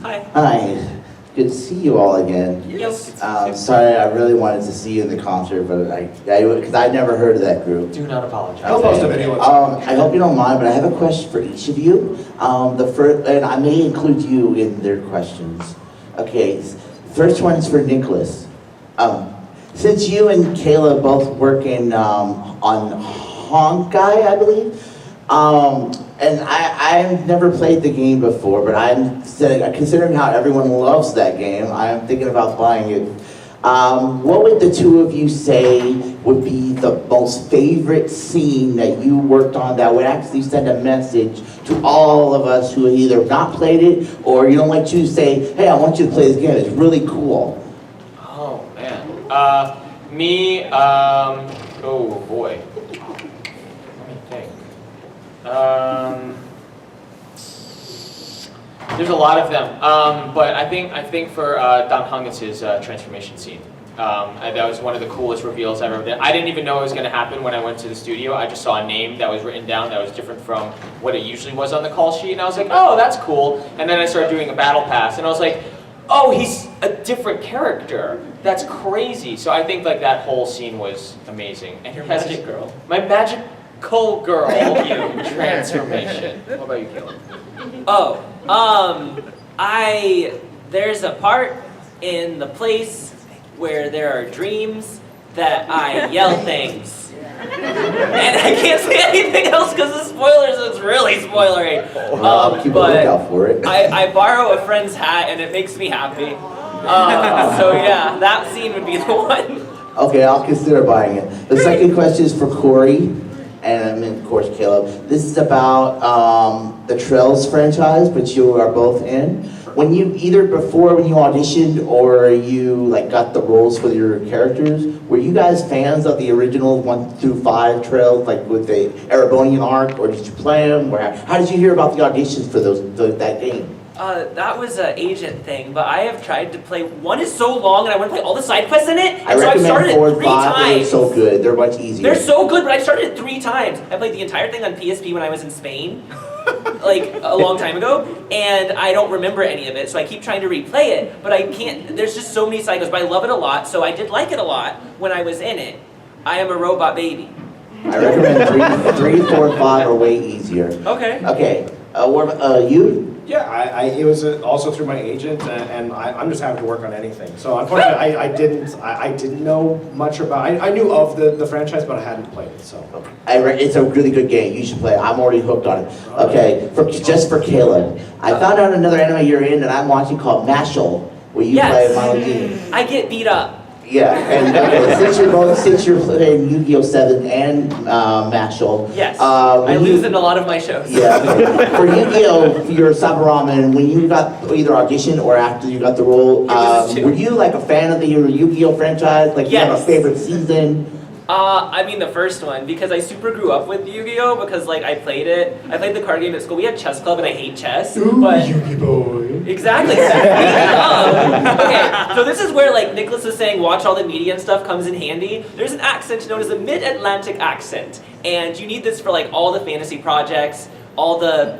Hi. Hi, good to see you all again. Yes. Sorry, I really wanted to see you in the concert, but because I never heard of that group. Do not apologize. I'll post a video. I hope you don't mind, but I have a question for each of you. The first, and I may include you in their questions. Okay, first one's for Nicholas. Since you and Kayla both work in on Honkai, I believe. And I've never played the game before, but considering how everyone loves that game, I'm thinking about buying it. What would the two of you say would be the most favorite scene that you worked on that would actually send a message to all of us who either not played it, or you don't like to say, hey, I want you to play this game, it's really cool. Oh, man. Oh boy. Let me think. There's a lot of them, but I think for Don Hungis's transformation scene, that was one of the coolest reveals I've ever did. I didn't even know it was going to happen when I went to the studio. I just saw a name that was written down that was different from what it usually was on the call sheet, and I was like, oh, that's cool. And then I started doing a battle pass, and I was like, oh, he's a different character. That's crazy. So I think like that whole scene was amazing. And Your magic girl. My magic Cold girl transformation. What about you, Caleb? There's a part in the place where there are dreams that I yell things. And I can't say anything else because the spoilers, it's really spoilery. I'll keep a lookout for it. I borrow a friend's hat and it makes me happy. So yeah, that scene would be the one. Okay, I'll consider buying it. The second question is for Cory, and of course Caleb. This is about the Trails franchise, which you are both in. When you, either before when you auditioned or you like got the roles for your characters, were you guys fans of the original 1 through 5 Trails, like with the Erebonian arc, or did you play them? Or how did you hear about the auditions for that game? That was an agent thing, but I have tried to play. 1 is so long, and I want to play all the side quests in it. I And so I've started recommend 4 it and 3 5. times. They're so good. They're much easier. They're so good, but I've started it 3 times. I played the entire thing on PSP when I was in Spain, like a long time ago, and I don't remember any of it, so I keep trying to replay it, but I can't. There's just so many cycles, but I love it a lot, so I did like it a lot when I was in it. I am a robot baby. I recommend 3, 4, and 5 are way easier. Okay. Okay. What about you? Yeah, it was also through my agent, and I'm just happy to work on anything. So unfortunately, I didn't know much about. I knew of the franchise, but I hadn't played it. So It's a really good game. You should play it. I'm already hooked on it. Okay, just for Caleb, I found out another anime you're in that I'm watching called Mashal, where you play Milo G. I get beat up. Yeah, and since you're playing Yu-Gi-Oh! 7 and Mashal. Yes, I lose in a lot of my shows. Yeah, for Yu-Gi-Oh! For your Sabaramen, when you got either audition or after you got the role, were you like a fan of the Yu-Gi-Oh! franchise? Like you have a favorite season? I mean the first one, because I super grew up with Yu-Gi-Oh! Because like I played it. I played the card game at school. We had chess club and I hate chess. But Yu-Gi-Oh! Exactly. Okay, so this is where like Nicholas was saying, watch all the media and stuff comes in handy. There's an accent known as the Mid-Atlantic accent, and you need this for like all the fantasy projects, all the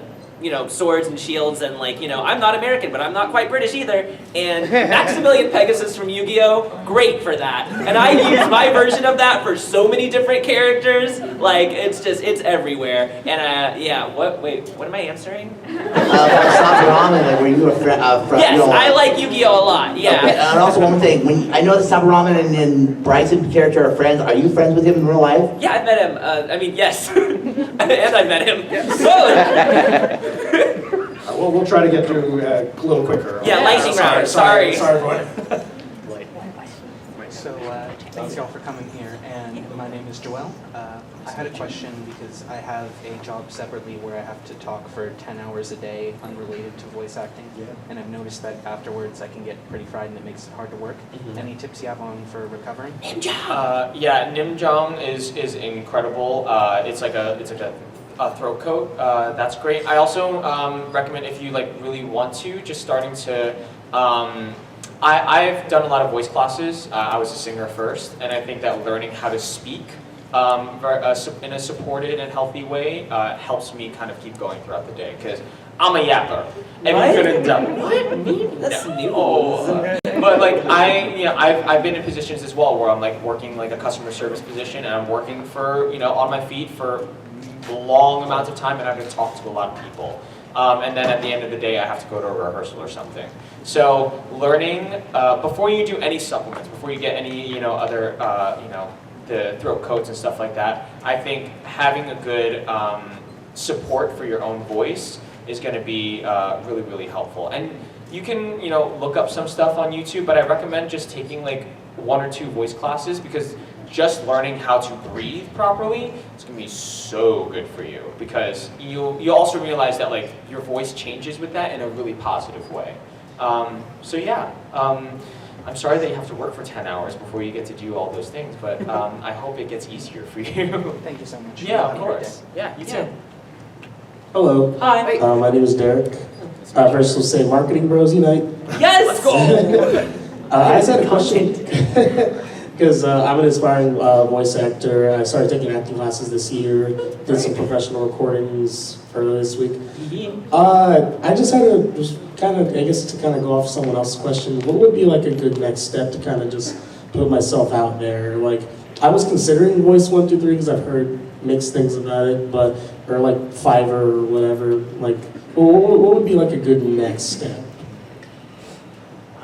swords and shields, and like I'm not American, but I'm not quite British either. And Maximilian Pegasus from Yu-Gi-Oh! Great for that. And I use my version of that for so many different characters. Like it's everywhere. And what am I answering? Sabaramen, like, were you a friend? Yes, I like Yu-Gi-Oh! a lot. Yeah. Okay, and also one more thing, I know that Sabaramen and Bryson character are friends. Are you friends with him in real life? Yeah, I've met him. Yes. And I've met him. We'll try to get through a little quicker. Yeah, lightning round. Sorry, everyone. So, thanks y'all for coming here, and my name is Joel. I had a question because I have a job separately where I have to talk for 10 hours a day unrelated to voice acting, and I've noticed that afterwards I can get pretty fried and it makes it hard to work. Any tips you have on for recovering? Yeah, Nimjong is incredible. It's like a throat coat. That's great. I also recommend, if you like really want to, just starting to. I've done a lot of voice classes. I was a singer first, and I think that learning how to speak in a supported and healthy way helps me kind of keep going throughout the day, because I'm a yapper. And you couldn't tell. What? Me? That's new. But like I've been in positions as well where I'm like working like a customer service position, and I'm working for on my feet for long amounts of time, and I have to talk to a lot of people. And then at the end of the day, I have to go to a rehearsal or something. So learning before you do any supplements, before you get any other the throat coats and stuff like that, I think having a good support for your own voice is going to be really, really helpful. And you can look up some stuff on YouTube, but I recommend just taking like 1 or 2 voice classes, because just learning how to breathe properly is going to be so good for you, because you also realize that like your voice changes with that in a really positive way. I'm sorry that you have to work for 10 hours before you get to do all those things, but I hope it gets easier for you. Thank you so much. Yeah, of course. Yeah, you too. Hello. Hi. My name is Derek. First, we'll say Marketing Bros Unite. Yes, let's go. I just had a question. Because I'm an aspiring voice actor. I started taking acting classes this year, did some professional recordings earlier this week. I just had to go off someone else's question, what would be like a good next step to kind of just put myself out there? Like, I was considering voice 1, 2, 3 because I've heard mixed things about it, but or like Fiverr or whatever. Like, what would be like a good next step?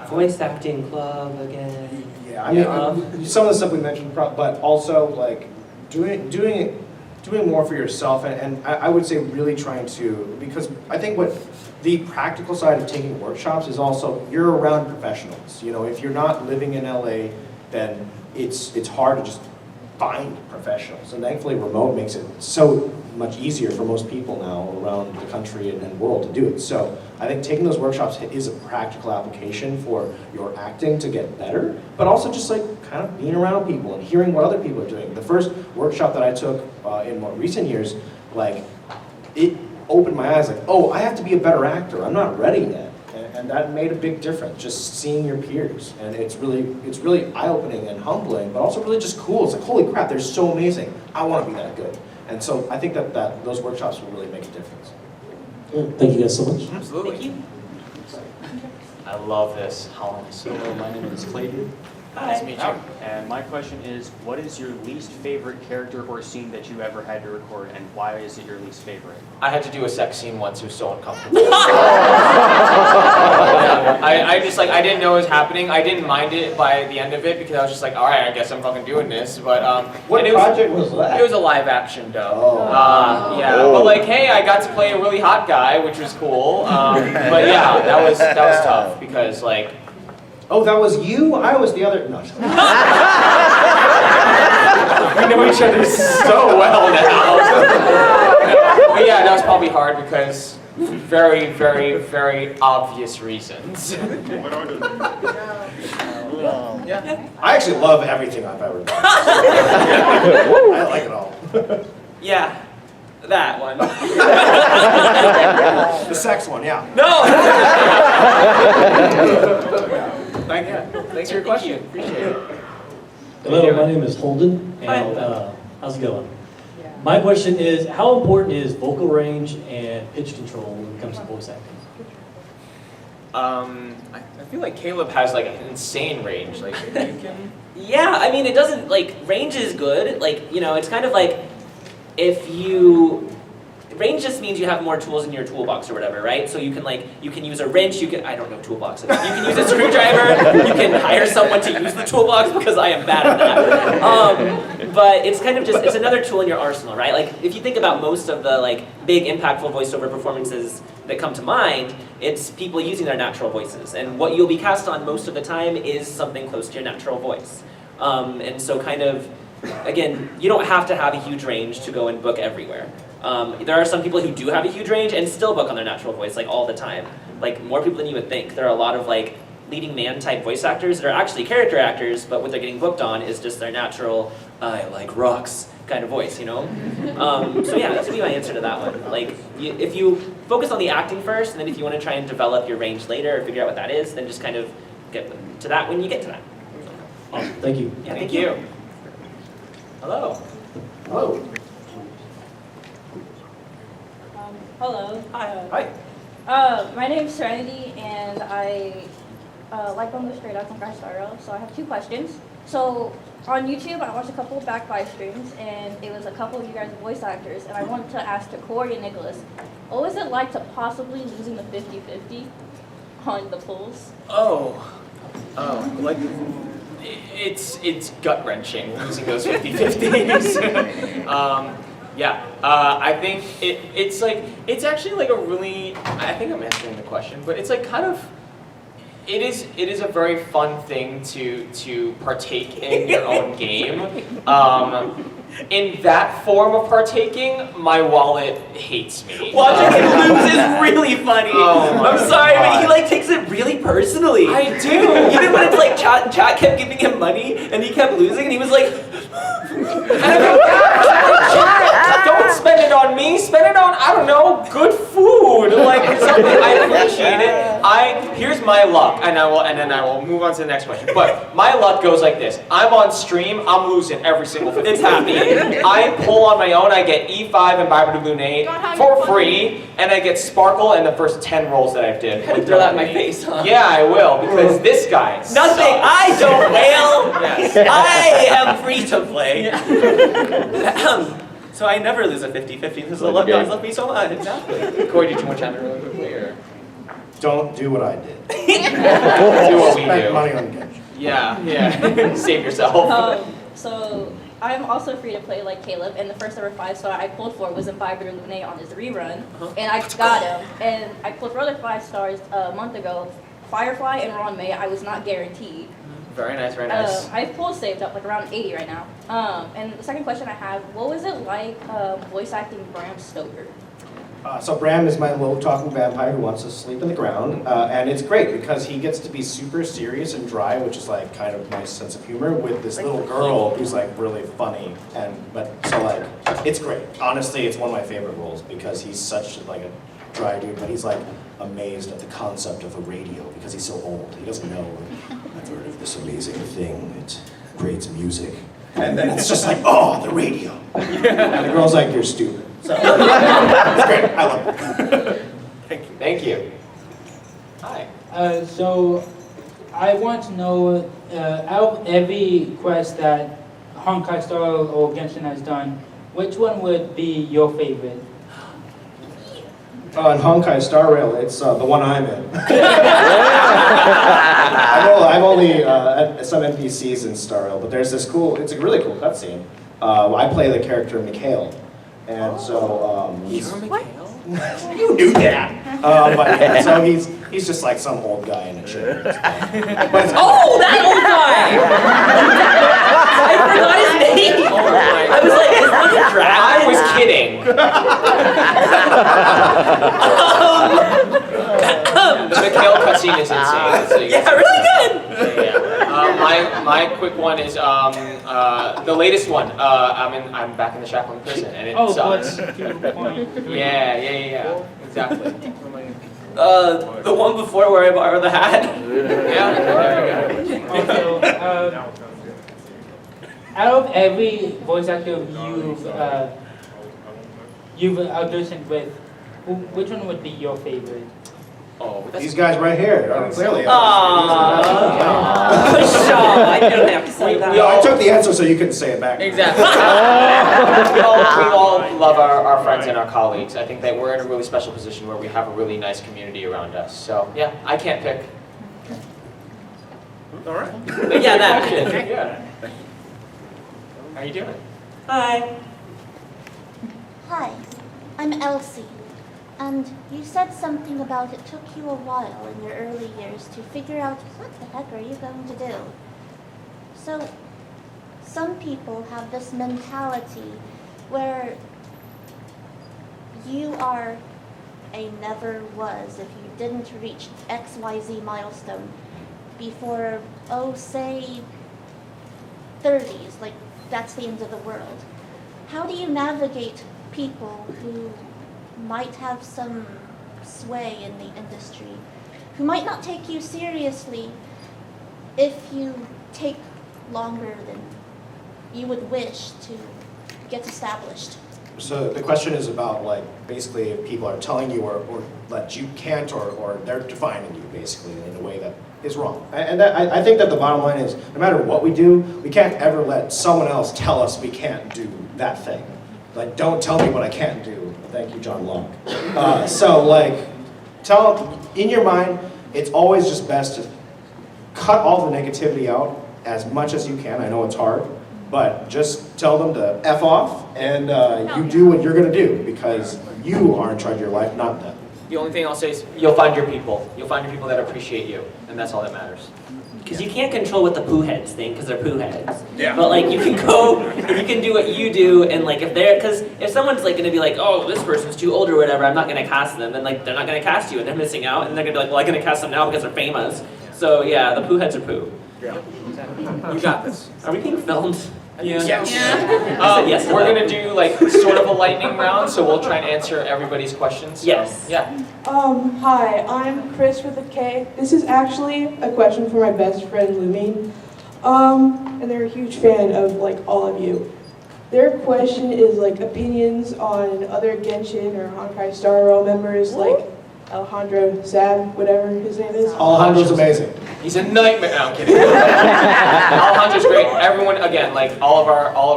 Voice acting club again. Yeah, I mean, some of the stuff we mentioned, but also like doing more for yourself, and I would say really trying to, because I think what the practical side of taking workshops is also you're around professionals. You know, if you're not living in LA, then it's hard to just find professionals, and thankfully remote makes it so much easier for most people now around the country and world to do it. So I think taking those workshops is a practical application for your acting to get better, but also just like kind of being around people and hearing what other people are doing. The first workshop that I took in more recent years, like it opened my eyes, like, oh, I have to be a better actor. I'm not ready yet. And that made a big difference, just seeing your peers. And it's really eye-opening and humbling, but also really just cool. It's like, holy crap, they're so amazing. I want to be that good. And so I think that those workshops will really make a difference. Thank you guys so much. Absolutely. Thank you. I love this, Holland. Hello, my name is Clayton. Nice to meet you. And my question is, what is your least favorite character or scene that you ever had to record, and why is it your least favorite? I had to do a sex scene once. It was so uncomfortable. Yeah, I just like, I didn't know it was happening. I didn't mind it by the end of it because I was just like, all right, I guess I'm fucking doing this. But What project was that? It was a live action dub. Oh. Yeah, but like, hey, I got to play a really hot guy, which was cool. But yeah, that was tough because like. Oh, that was you? I was the other. No. We know each other so well now. But yeah, that was probably hard because very, very, very obvious reasons. Yeah. I actually love everything I've ever done. I like it all. Yeah, that one. The sex one, yeah. No! Thank you. Thanks for your question. Appreciate it. Hello, my name is Holden, and how's it going? My question is, how important is vocal range and pitch control when it comes to voice acting? I feel like Caleb has like an insane range. Like you can. Yeah, I mean, it doesn't, like, range is good. Like, you know, it's kind of like if you, range just means you have more tools in your toolbox or whatever, right? So you can use a wrench, I don't know toolboxes. You can use a screwdriver, you can hire someone to use the toolbox because I am bad at that. But it's kind of just, it's another tool in your arsenal, right? Like, if you think about most of the, like, big impactful voiceover performances that come to mind, it's people using their natural voices. And what you'll be cast on most of the time is something close to your natural voice. And so kind of, again, you don't have to have a huge range to go and book everywhere. There are some people who do have a huge range and still book on their natural voice, like all the time. Like more people than you would think. There are a lot of like leading man type voice actors that are actually character actors, but what they're getting booked on is just their natural, I like rocks kind of voice, you know? So yeah, that's gonna be my answer to that one. Like, if you focus on the acting first, and then if you want to try and develop your range later or figure out what that is, then just kind of get to that when you get to that. Awesome. Thank you. Yeah, thank you. Hello. Hello. Hello. Hi. My name's Serenity, and I like going to Straight Up from Crash Starro, so I have two questions. So, on YouTube, I watched a couple of back live streams, and it was a couple of you guys voice actors, and I wanted to ask to Cory and Nicholas, what was it like to possibly losing the 50-50 on the pulls? Like, it's gut-wrenching losing those 50-50s. Yeah, I think it's like, it's actually like a really, I think I'm answering the question, but it's like kind of, it is a very fun thing to partake in your own game. In that form of partaking, my wallet hates me. Watching him lose is really funny. Oh my I'm sorry, God. but he like takes it really personally. I do. Even when it's like chat kept giving him money and he kept losing and he was like, don't spend it on me, spend it on, I don't know, good food. Like something, I appreciate it. Here's my luck, and then I will move on to the next question. But my luck goes like this. I'm on stream, I'm losing every single 50. It's happening. I pull on my own, I get E5 and Bible de Lunate for free, and I get Sparkle in the first 10 rolls that I did. throw that in my face, huh? Yeah, I will, because this guy Nothing, sucks. I don't wail. Yes. I am free to play. So I never lose a 50-50 because the Like love the game. gods love me so much. Exactly. Corey, did you want to chime in really quickly, or? Don't do what I did. Do what we Spend do. money on games. Yeah. Save yourself. So I'm also free to play like Caleb, and the first ever 5-star I pulled for was in Fiber Lune on his rerun, and I got him. And I pulled for other 5 stars a month ago. Firefly and Ron May, I was not guaranteed. Very nice, very nice. I've pulled saved up like around 80 right now. And the second question I have, what was it like voice acting Bram Stoker? So Bram is my little talking vampire who wants to sleep in the ground, and it's great because he gets to be super serious and dry, which is like kind of my sense of humor, with this little girl who's like really funny, it's great. Honestly, it's one of my favorite roles because he's such like a dry dude, but he's like amazed at the concept of a radio because he's so old. He doesn't know. I've heard of this amazing thing that creates music, and then it's just like, oh, the radio. And the girl's like, you're stupid. So, it's great. I love it. Thank you. Hi. So, I want to know, out of every quest that Honkai Star Rail or Genshin has done, which one would be your favorite? In Honkai Star Rail, it's the one I'm in. I've only had some NPCs in Star Rail, but there's this it's a really cool cutscene. I play the character Mikhail, and so he's... You knew that! But yeah, so he's just like some old guy in a chair. Oh, that old guy! I forgot his name! I was like, is that a drag? I was kidding. The Mikhail cutscene is insane. So Yeah, really good! My quick one is the latest one. I'm back in the Chaplain prison, and it's yeah, exactly. The one before where I borrowed the hat. Also, out of every voice actor you've auditioned with, which one would be your favorite? Oh, these guys right here are clearly. I didn't have to say that. I took the answer so you couldn't say it back. Exactly. we all love our friends and our colleagues. I think that we're in a really special position where we have a really nice community around us. So yeah, I can't pick. All right. But yeah, that. Yeah. How are you doing? Hi. Hi, I'm Elsie. And you said something about it took you a while in your early years to figure out what the heck are you going to do. So, some people have this mentality where you are a never was if you didn't reach XYZ milestone before, say, 30s, like that's the end of the world. How do you navigate people who might have some sway in the industry, who might not take you seriously if you take longer than you would wish to get established? So the question is about like basically if people are telling you or that you can't or they're defining you basically in a way that is wrong. And I think that the bottom line is no matter what we do, we can't ever let someone else tell us we can't do that thing. Like, don't tell me what I can't do. Thank you, John Locke. So like, in your mind, it's always just best to cut all the negativity out as much as you can. I know it's hard, but just tell them to F off and you do what you're gonna do because you are in charge of your life, not them. The only thing I'll say is you'll find your people. You'll find your people that appreciate you, and that's all that matters. Because you can't control what the poo heads think, because they're poo heads. Yeah. But like, you can go, and you can do what you do, and like, because if someone's like gonna be like, oh, this person's too old or whatever, I'm not gonna cast them, then like, they're not gonna cast you, and they're missing out, and they're gonna be like, well, I'm gonna cast them now because they're famous. So yeah, the poo heads are poo. Yeah. You got this. Are we being filmed? Yes. Yes. We're gonna do like sort of a lightning round, so we'll try and answer everybody's questions. So, yes. Yeah. Hi, I'm Chris with a K. This is actually a question for my best friend Lumi. And they're a huge fan of like all of you. Their question is like opinions on other Genshin or Honkai Star Rail members like Alejandro Zab, whatever his name is. Alejandro's amazing. He's a nightmare. No, I'm kidding. Alejandro's great. Everyone, again, like all of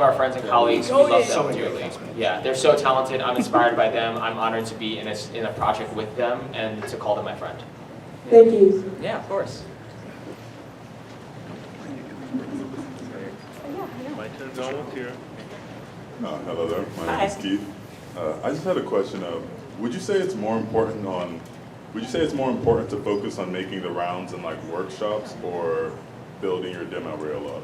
our friends and colleagues, we love them dearly. Yeah, they're so talented. I'm inspired by them. I'm honored to be in a project with them and to call them my friend. Thank you. Yeah, of course. My turn's almost here. Hello there, my name is Keith. I just had a question of, would you say it's more important to focus on making the rounds in like workshops or building your demo reel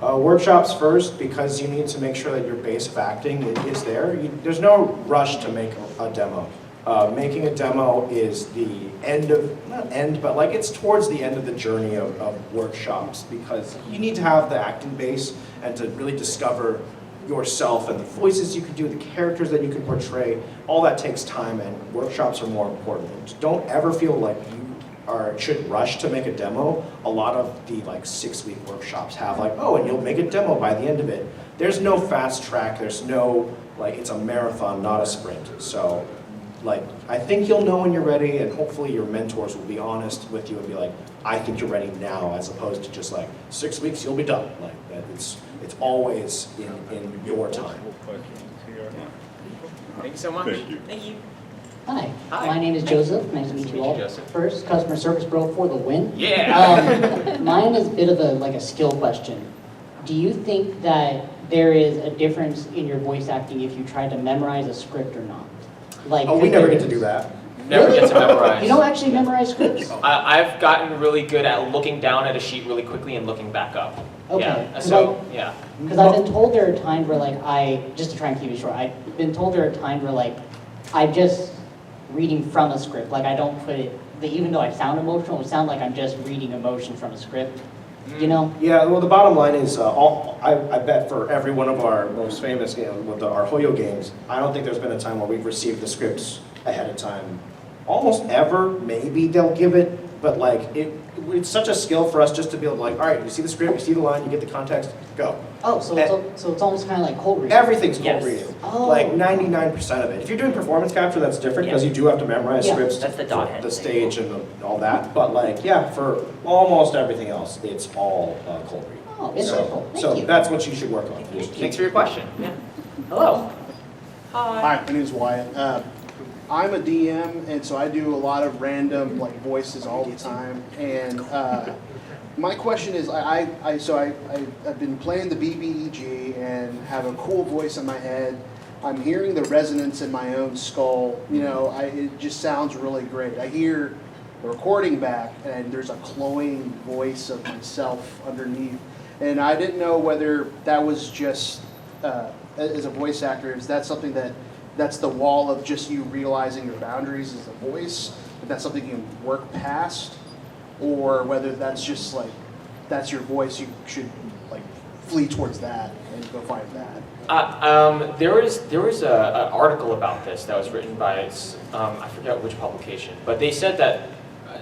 up? Workshops first, because you need to make sure that your base of acting is there. There's no rush to make a demo. Making a demo is the not end, but like it's towards the end of the journey of workshops, because you need to have the acting base and to really discover yourself and the voices you can do, the characters that you can portray. All that takes time, and workshops are more important. Don't ever feel like you should rush to make a demo. A lot of the like 6-week workshops have like, oh, and you'll make a demo by the end of it. There's no fast track. There's no, like, it's a marathon, not a sprint. So, like, I think you'll know when you're ready, and hopefully your mentors will be honest with you and be like, I think you're ready now, as opposed to just like 6 weeks, you'll be done. Like, it's always in your time. Thank you so much. Thank you. Thank you. Hi. Hi. My name is Joseph. Nice to meet you all. Joseph. First, customer service bro for the win. Yeah. Mine is a bit of a skill question. Do you think that there is a difference in your voice acting if you try to memorize a script or not? Like, Oh, we never get to do that. Never get to memorize. You don't actually memorize scripts? I've gotten really good at looking down at a sheet really quickly and looking back up. Okay. Yeah. So, yeah. Because I've been told there are times where just to try and keep it short, I've been told there are times where I'm just reading from a script. Like I don't put it, even though I sound emotional, it sounds like I'm just reading emotion from a script. You know? Yeah, well, the bottom line is, I bet for every one of our most famous, with our Hoyo games, I don't think there's been a time where we've received the scripts ahead of time. Almost ever, maybe they'll give it, but like, it's such a skill for us just to be able to like, all right, you see the script, you see the line, you get the context, go. Oh, so it's almost kind of like cold reading. Everything's cold reading. Oh. Like 99% of it. If you're doing performance capture, that's different because you do have to memorize scripts That's the for dot head the thing. stage and all that. But like, yeah, for almost everything else, it's all cold reading. Oh, insightful. Thank So you. that's what you should work on. Thanks for your question. Yeah. Hello. Hi, my name is Wyatt. I'm a DM, and so I do a lot of random voices all the time. And my question is, I've been playing the BBEG and have a cool voice in my head. I'm hearing the resonance in my own skull. It just sounds really great. I hear the recording back, and there's a glowing voice of myself underneath. And I didn't know whether that was just as a voice actor, is that something that's the wall of just you realizing your boundaries as a voice, if that's something you can work past, or whether that's just that's your voice, you should flee towards that and go find that. There was an article about this that was written by, I forget which publication, but they said that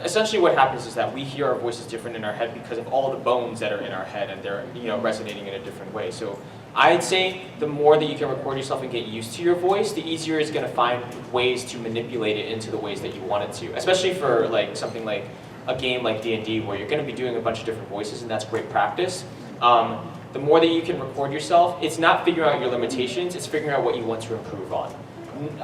essentially what happens is that we hear our voices different in our head because of all the bones that are in our head, and they're resonating in a different way. So I'd say the more that you can record yourself and get used to your voice, the easier it's going to find ways to manipulate it into the ways that you want it to. Especially for something like a game like D&D where you're going to be doing a bunch of different voices, and that's great practice. The more that you can record yourself, it's not figuring out your limitations, it's figuring out what you want to improve on.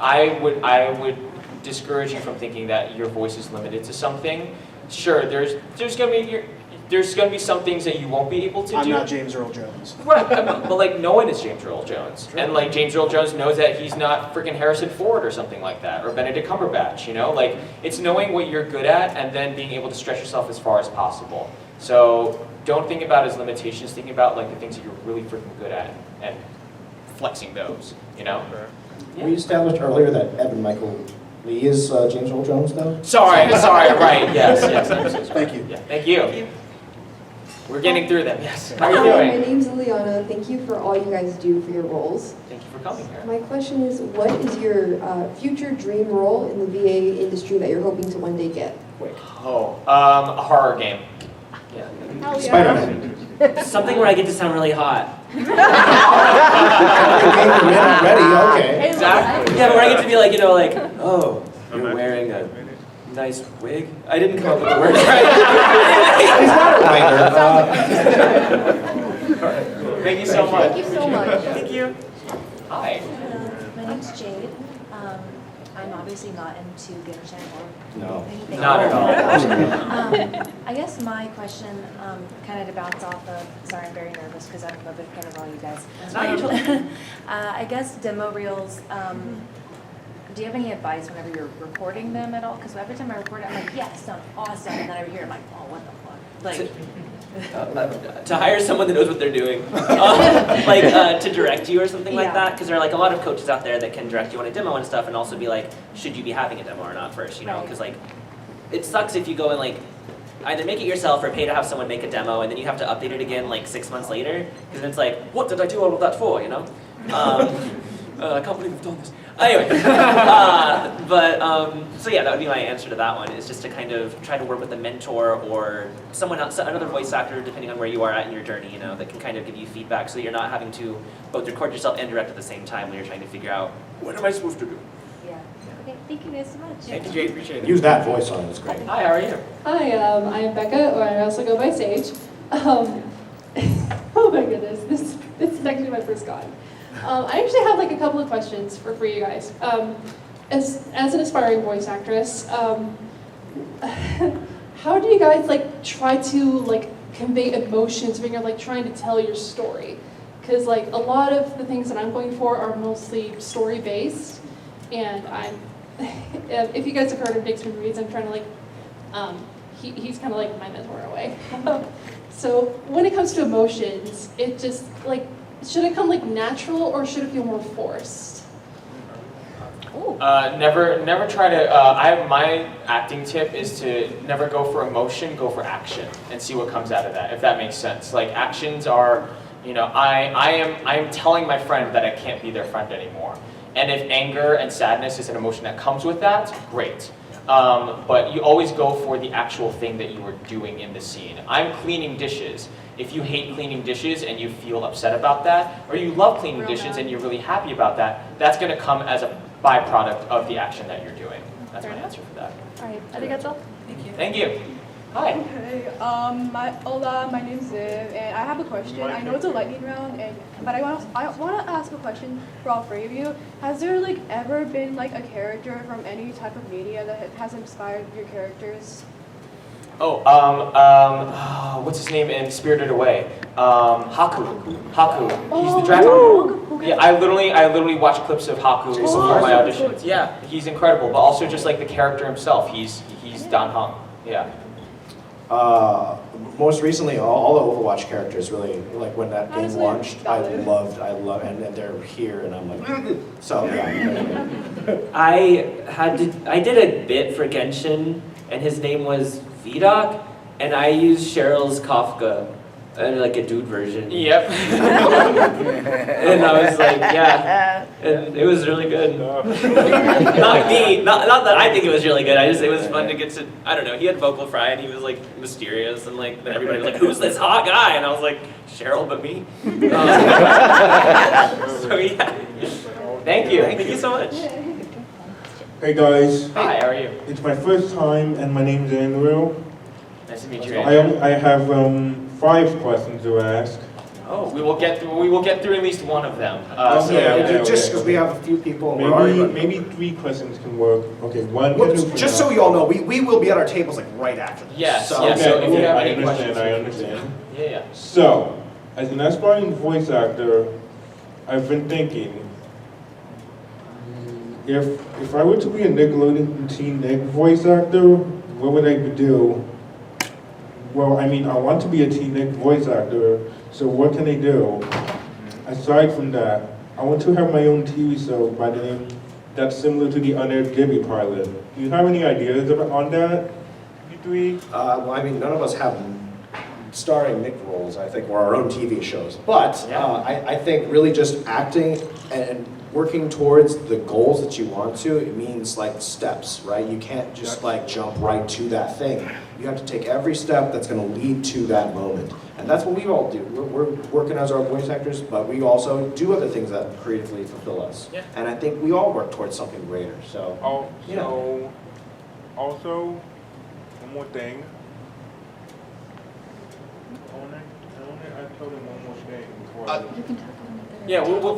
I would discourage you from thinking that your voice is limited to something. Sure, there's going to be some things that you won't be able to do. I'm not James Earl Jones. Right, but no one is James Earl Jones. And James Earl Jones knows that he's not freaking Harrison Ford or something like that, or Benedict Cumberbatch, it's knowing what you're good at and then being able to stretch yourself as far as possible. So don't think about as limitations, think about the things that you're really freaking good at and flexing those, We established earlier that Evan Michael Lee is James Earl Jones, though? Sorry, right, yes. I'm so sorry. Thank you. Yeah, thank you. We're getting through them, yes. How are you Hi, doing? my name's Liliana. Thank you for all you guys do for your roles. Thank you for coming here. My question is, what is your future dream role in the VA industry that you're hoping to one day get? A horror game. Yeah. Hell yeah. Spider-Man. Something where I get to sound really hot. Ready, okay. Exactly. Yeah, but where I get to be oh, you're wearing a Nice wig. I didn't come up with the word. Right? He's not a writer. Thank you so much. Thank you so much. Thank you. Hi. My name's Jade. I'm obviously not into Genshin or No. anything. Not at all. I guess my question, kind of to bounce off of, sorry, I'm very nervous because I'm a big fan of all you guys. I guess demo reels, do you have any advice whenever you're recording them at all? Because every time I record it, I'm like, yes, sounds awesome. And then over here, I'm like, oh, what the fuck? Like, To hire someone that knows what they're doing, to direct you or something like that, because there are like a lot of coaches out there that can direct you on a demo and stuff, and also be like, should you be having a demo or not first, you know? Because like, it sucks if you go and like, either make it yourself or pay to have someone make a demo, and then you have to update it again like 6 months later, because then it's like, what did I do all of that for, you know? I can't believe I've done this. Anyway, so yeah, that would be my answer to that one, is just to kind of try to work with a mentor or someone else, another voice actor, depending on where you are at in your journey, you know, that can kind of give you feedback so that you're not having to both record yourself and direct at the same time when you're trying to figure out, what am I supposed to do? yeah. Okay, thank you guys so much. Thank you, Jade. Appreciate it. Use that voice on it, it's great. Hi, how are you? Hi, I'm Becca, or I also go by Sage. Oh my goodness, this is actually my first con. I actually have like a couple of questions for you guys. As an aspiring voice actress, how do you guys like try to like convey emotions when you're like trying to tell your story? Because like a lot of the things that I'm going for are mostly story based, and if you guys have heard of Nick's movies, I'm trying to like he's kind of like my mentor in a way. So when it comes to emotions, it just like, should it come like natural or should it feel more forced? Never try to, my acting tip is to never go for emotion, go for action and see what comes out of that, if that makes sense. Like actions are, you know, I am telling my friend that I can't be their friend anymore. And if anger and sadness is an emotion that comes with that, great. But you always go for the actual thing that you are doing in the scene. I'm cleaning dishes. If you hate cleaning dishes and you feel upset about that, or you love cleaning dishes and you're really happy about that, that's going to come as a byproduct of the action that you're doing. That's my answer for that. All right, arigato. Thank you. Thank you. Hi. Okay, hola, my name's Ziv, and I have a question. I know it's a lightning round, but I want to ask a question for all three of you. Has there like ever been like a character from any type of media that has inspired your characters? What's his name in Spirited Away? Haku. He's the dragon. Yeah, I literally watch clips of Haku before my auditions. Yeah, he's incredible, but also just like the character himself, he's Dan Heng. Yeah. Most recently, all the Overwatch characters really, like when that game launched, I love, and then they're here, and I'm like, so yeah. I did a bit for Genshin, and his name was Vidoc, and I used Cheryl's Kafka, like a dude version. Yep. And I was like, yeah, and it was really good. Not that I think it was really good. It was fun to get to. I don't know. He had vocal fry, and he was like mysterious, and like then everybody was like, "Who's this hot guy?" And I was like, "Cheryl, but me." So yeah. Thank you. Thank you so much. Hey guys. Hi, how are you? It's my first time and my name's Andrew. Nice to meet you, Andrew. I have 5 questions to ask. Oh, we will get through at least one of them. Just because we have a few people. Maybe 3 questions can work. Okay, one. Just so you all know, we will be at our tables like right after this. Yes. So, Okay, so if you have I any questions, understand. Yeah. So, as an aspiring voice actor, I've been thinking, if I were to be a Nickelodeon Teen Nick voice actor, what would I do? Well, I mean, I want to be a Teen Nick voice actor, so what can I do? Aside from that, I want to have my own TV show by the name that's similar to the unaired Gibby pilot. Do you have any ideas on that, you three? Well, I mean, none of us have starring Nick roles, I think, or our own TV shows. But I think really just acting and working towards the goals that you want to, it means like steps, right? You can't just like jump right to that thing. You have to take every step that's going to lead to that moment. And that's what we all do. We're working as our voice actors, but we also do other things that creatively fulfill us. Yeah. And I think we all work towards something greater. So, also, one more thing. I told him one more thing before I Yeah, we'll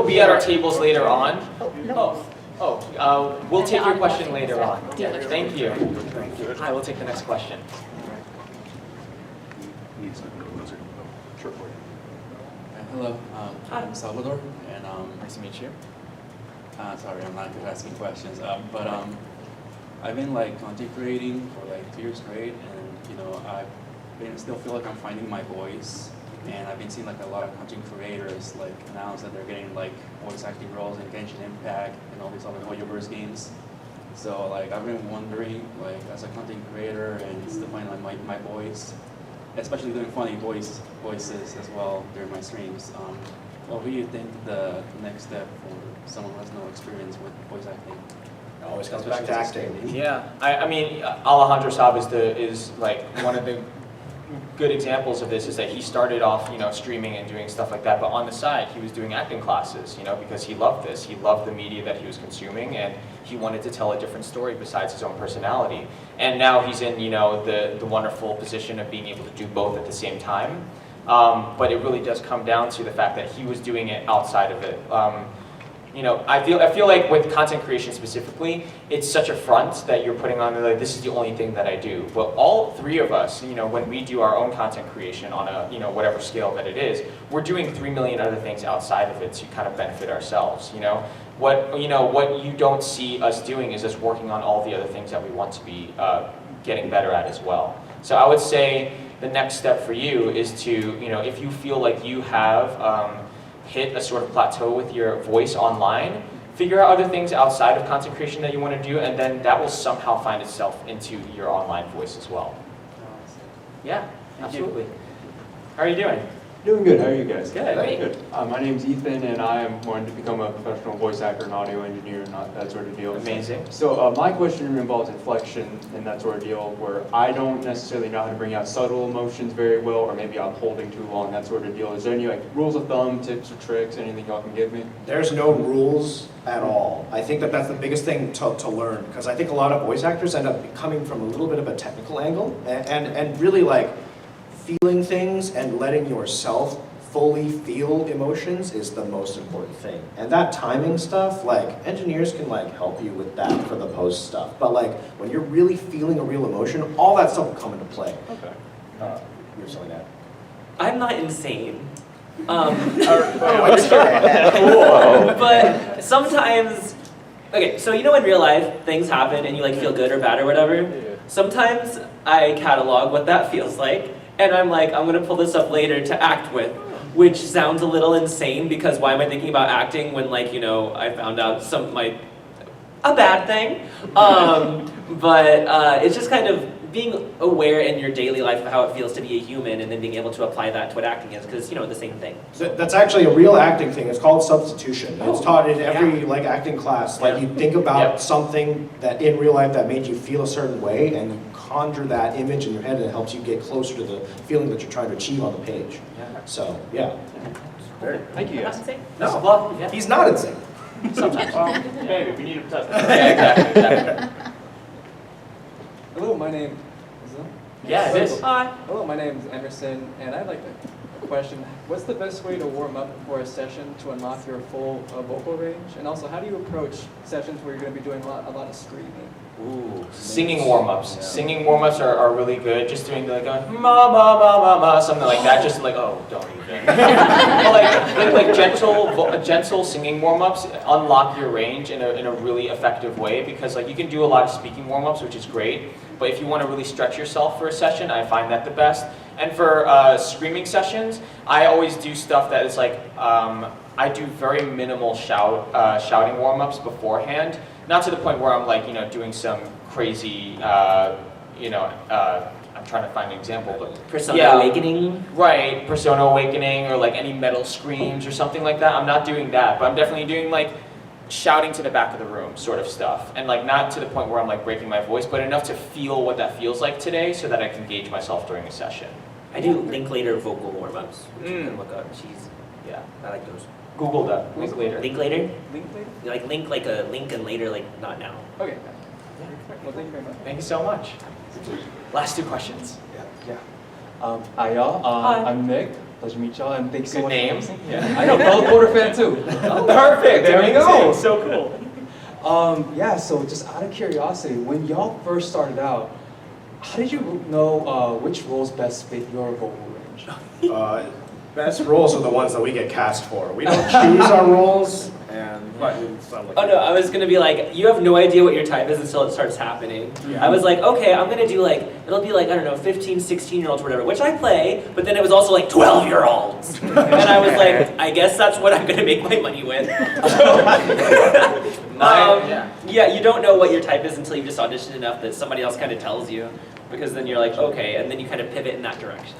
be at our tables later on. We'll take your question later on. Thank you. I will take the next question. Hello, I'm Salvador, and nice to meet you. Sorry, I'm not good at asking questions, but I've been like content creating for like 2 years straight, and still feel like I'm finding my voice, and I've been seeing like a lot of content creators like announce that they're getting like voice acting roles in Genshin Impact and all these other Hoyoverse games. So like I've been wondering, like as a content creator and still finding like my voice, especially doing funny voices as well during my streams. What do you think the next step for someone who has no experience with voice acting? It always comes back to acting. Yeah, I mean, Alejandro Saab is like one of the good examples of this. Is that he started off, streaming and doing stuff like that, but on the side he was doing acting classes, because he loved this. He loved the media that he was consuming, and he wanted to tell a different story besides his own personality. And now he's in, the wonderful position of being able to do both at the same time. But it really does come down to the fact that he was doing it outside of it. I feel like with content creation specifically, it's such a front that you're putting on, like, this is the only thing that I do. But all three of us, when we do our own content creation on a, whatever scale that it is, we're doing 3 million other things outside of it to kind of benefit ourselves, What you don't see us doing is us working on all the other things that we want to be getting better at as well. So I would say the next step for you is to, if you feel like you have hit a sort of plateau with your voice online, figure out other things outside of content creation that you want to do, and then that will somehow find itself into your online voice as well. Yeah, absolutely. How are you doing? Doing good. How are you guys? Good. Good. My name's Ethan, and I am wanting to become a professional voice actor and audio engineer, not that sort of deal. Amazing. So my question involves inflection and that sort of deal, where I don't necessarily know how to bring out subtle emotions very well, or maybe I'm holding too long, that sort of deal. Is there any rules of thumb, tips or tricks, anything y'all can give me? There's no rules at all. I think that that's the biggest thing to learn, because I think a lot of voice actors end up coming from a little bit of a technical angle, and really feeling things and letting yourself fully feel emotions is the most important thing. And that timing stuff, engineers can help you with that for the post stuff. But when you're really feeling a real emotion, all that stuff will come into play. Okay. You're saying that. I'm not insane. But sometimes, okay, so in real life, things happen and you feel good or bad or whatever. Sometimes I catalog what that feels like. And I'm I'm gonna pull this up later to act with, which sounds a little insane because why am I thinking about acting when I found out a bad thing. But it's just kind of being aware in your daily life of how it feels to be a human and then being able to apply that to what acting is, because the same thing. That's actually a real acting thing. It's called substitution. It's taught in every acting class. You think about something that in real life that made you feel a certain way, and you conjure that image in your head, and it helps you get closer to the feeling that you're trying to achieve on the page. So, yeah. Thank you guys. No, well, he's not insane. Sometimes. Maybe, we need him to test. Exactly. Hello, my name is Yeah, it is. Hello, my name is Emerson, and I'd like a question. What's the best way to warm up for a session to unlock your full vocal range? And also, how do you approach sessions where you're going to be doing a lot of screaming? Ooh, singing warm-ups. Yeah. Singing warm-ups are really good. Just doing ma ma ma ma ma, something like that. Just don't even. But gentle singing warm-ups unlock your range in a really effective way, because you can do a lot of speaking warm-ups, which is great. But if you want to really stretch yourself for a session, I find that the best. And for screaming sessions, I always do stuff that is I do very minimal shouting warm-ups beforehand. Not to the point where I'm doing some crazy, I'm trying to find an example, but Persona Awakening? Right, Persona Awakening, or any metal screams or something like that. I'm not doing that, but I'm definitely doing shouting to the back of the room sort of stuff. And not to the point where I'm breaking my voice, but enough to feel what that feels like today so that I can gauge myself during a session. I do Linklater vocal warm-ups, which you can look up. Yeah, I like those. Google that. Linklater. Linklater? Linklater? Link a link and later, not now. Okay. Well, thank you very much. Thank you so much. Last two questions. Hi y'all, Hi. I'm Nick. Pleasure to meet y'all, and thanks so Good much. name. Yeah. I know, fellow Porter fan too. Perfect. There we go. So cool. Yeah, so just out of curiosity, when y'all first started out, how did you know which roles best fit your vocal range? Best roles are the ones that we get cast for. We don't choose our roles, but it's not like Oh no, I was gonna be like, you have no idea what your type is until it starts happening. Yeah. I was like, okay, I'm gonna do like, it'll be like, I don't know, 15, 16-year-olds or whatever, which I play, but then it was also like 12-year-olds. And I was like, I guess that's what I'm gonna make my money with. Yeah, you don't know what your type is until you've just auditioned enough that somebody else kind of tells you, because then you're like, okay, and then you kind of pivot in that direction.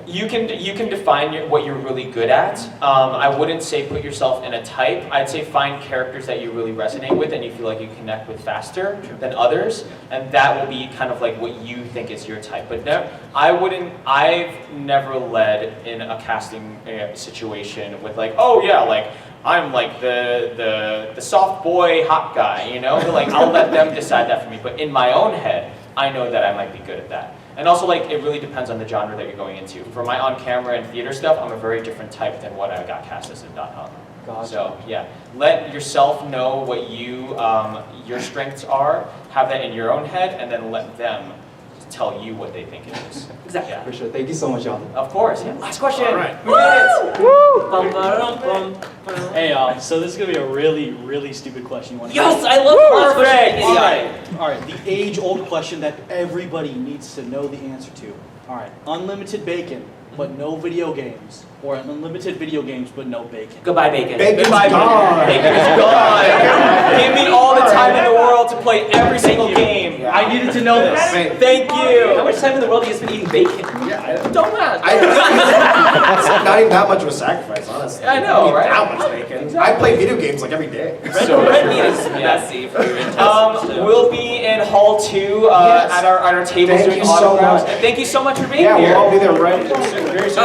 You can define what you're really good at. I wouldn't say put yourself in a type. I'd say find characters that you really resonate with and you feel like you connect with faster than others, and that will be kind of like what you think is your type. But I've never led in a casting situation with like, oh yeah, like I'm like the soft boy hot guy, you know? Like I'll let them decide that for me. But in my own head, I know that I might be good at that. And also, like, it really depends on the genre that you're going into. For my on-camera and theater stuff, I'm a very different type than what I got cast as in .hub. Gotcha. So, yeah. Let yourself know what your strengths are, have that in your own head, and then let them tell you what they think it is. Exactly. Yeah. For sure. Thank you so much, y'all. Of course. Yeah. Last question. All right. We did it. Hey, so this is gonna be a really, really stupid question. You want to Yes, I love Perfect. All right, the age-old question that everybody needs to know the answer to. All right, unlimited bacon, but no video games, or unlimited video games, but no bacon. Goodbye, bacon. Bacon's Goodbye, gone. Bacon is gone. Give me all the time in the world to play every single game. I needed to know this. Thank you. How much time in the world have you spent eating bacon? Don't ask. It's not even that much of a sacrifice, honestly. I know, I don't eat right? that much bacon. I play video games like every day. Red meat is messy for your intestines. We'll be in Hall 2 Yes. at our tables Thank doing you so autographs. much. And thank you so much for being Yeah, here. we'll all be there right very soon.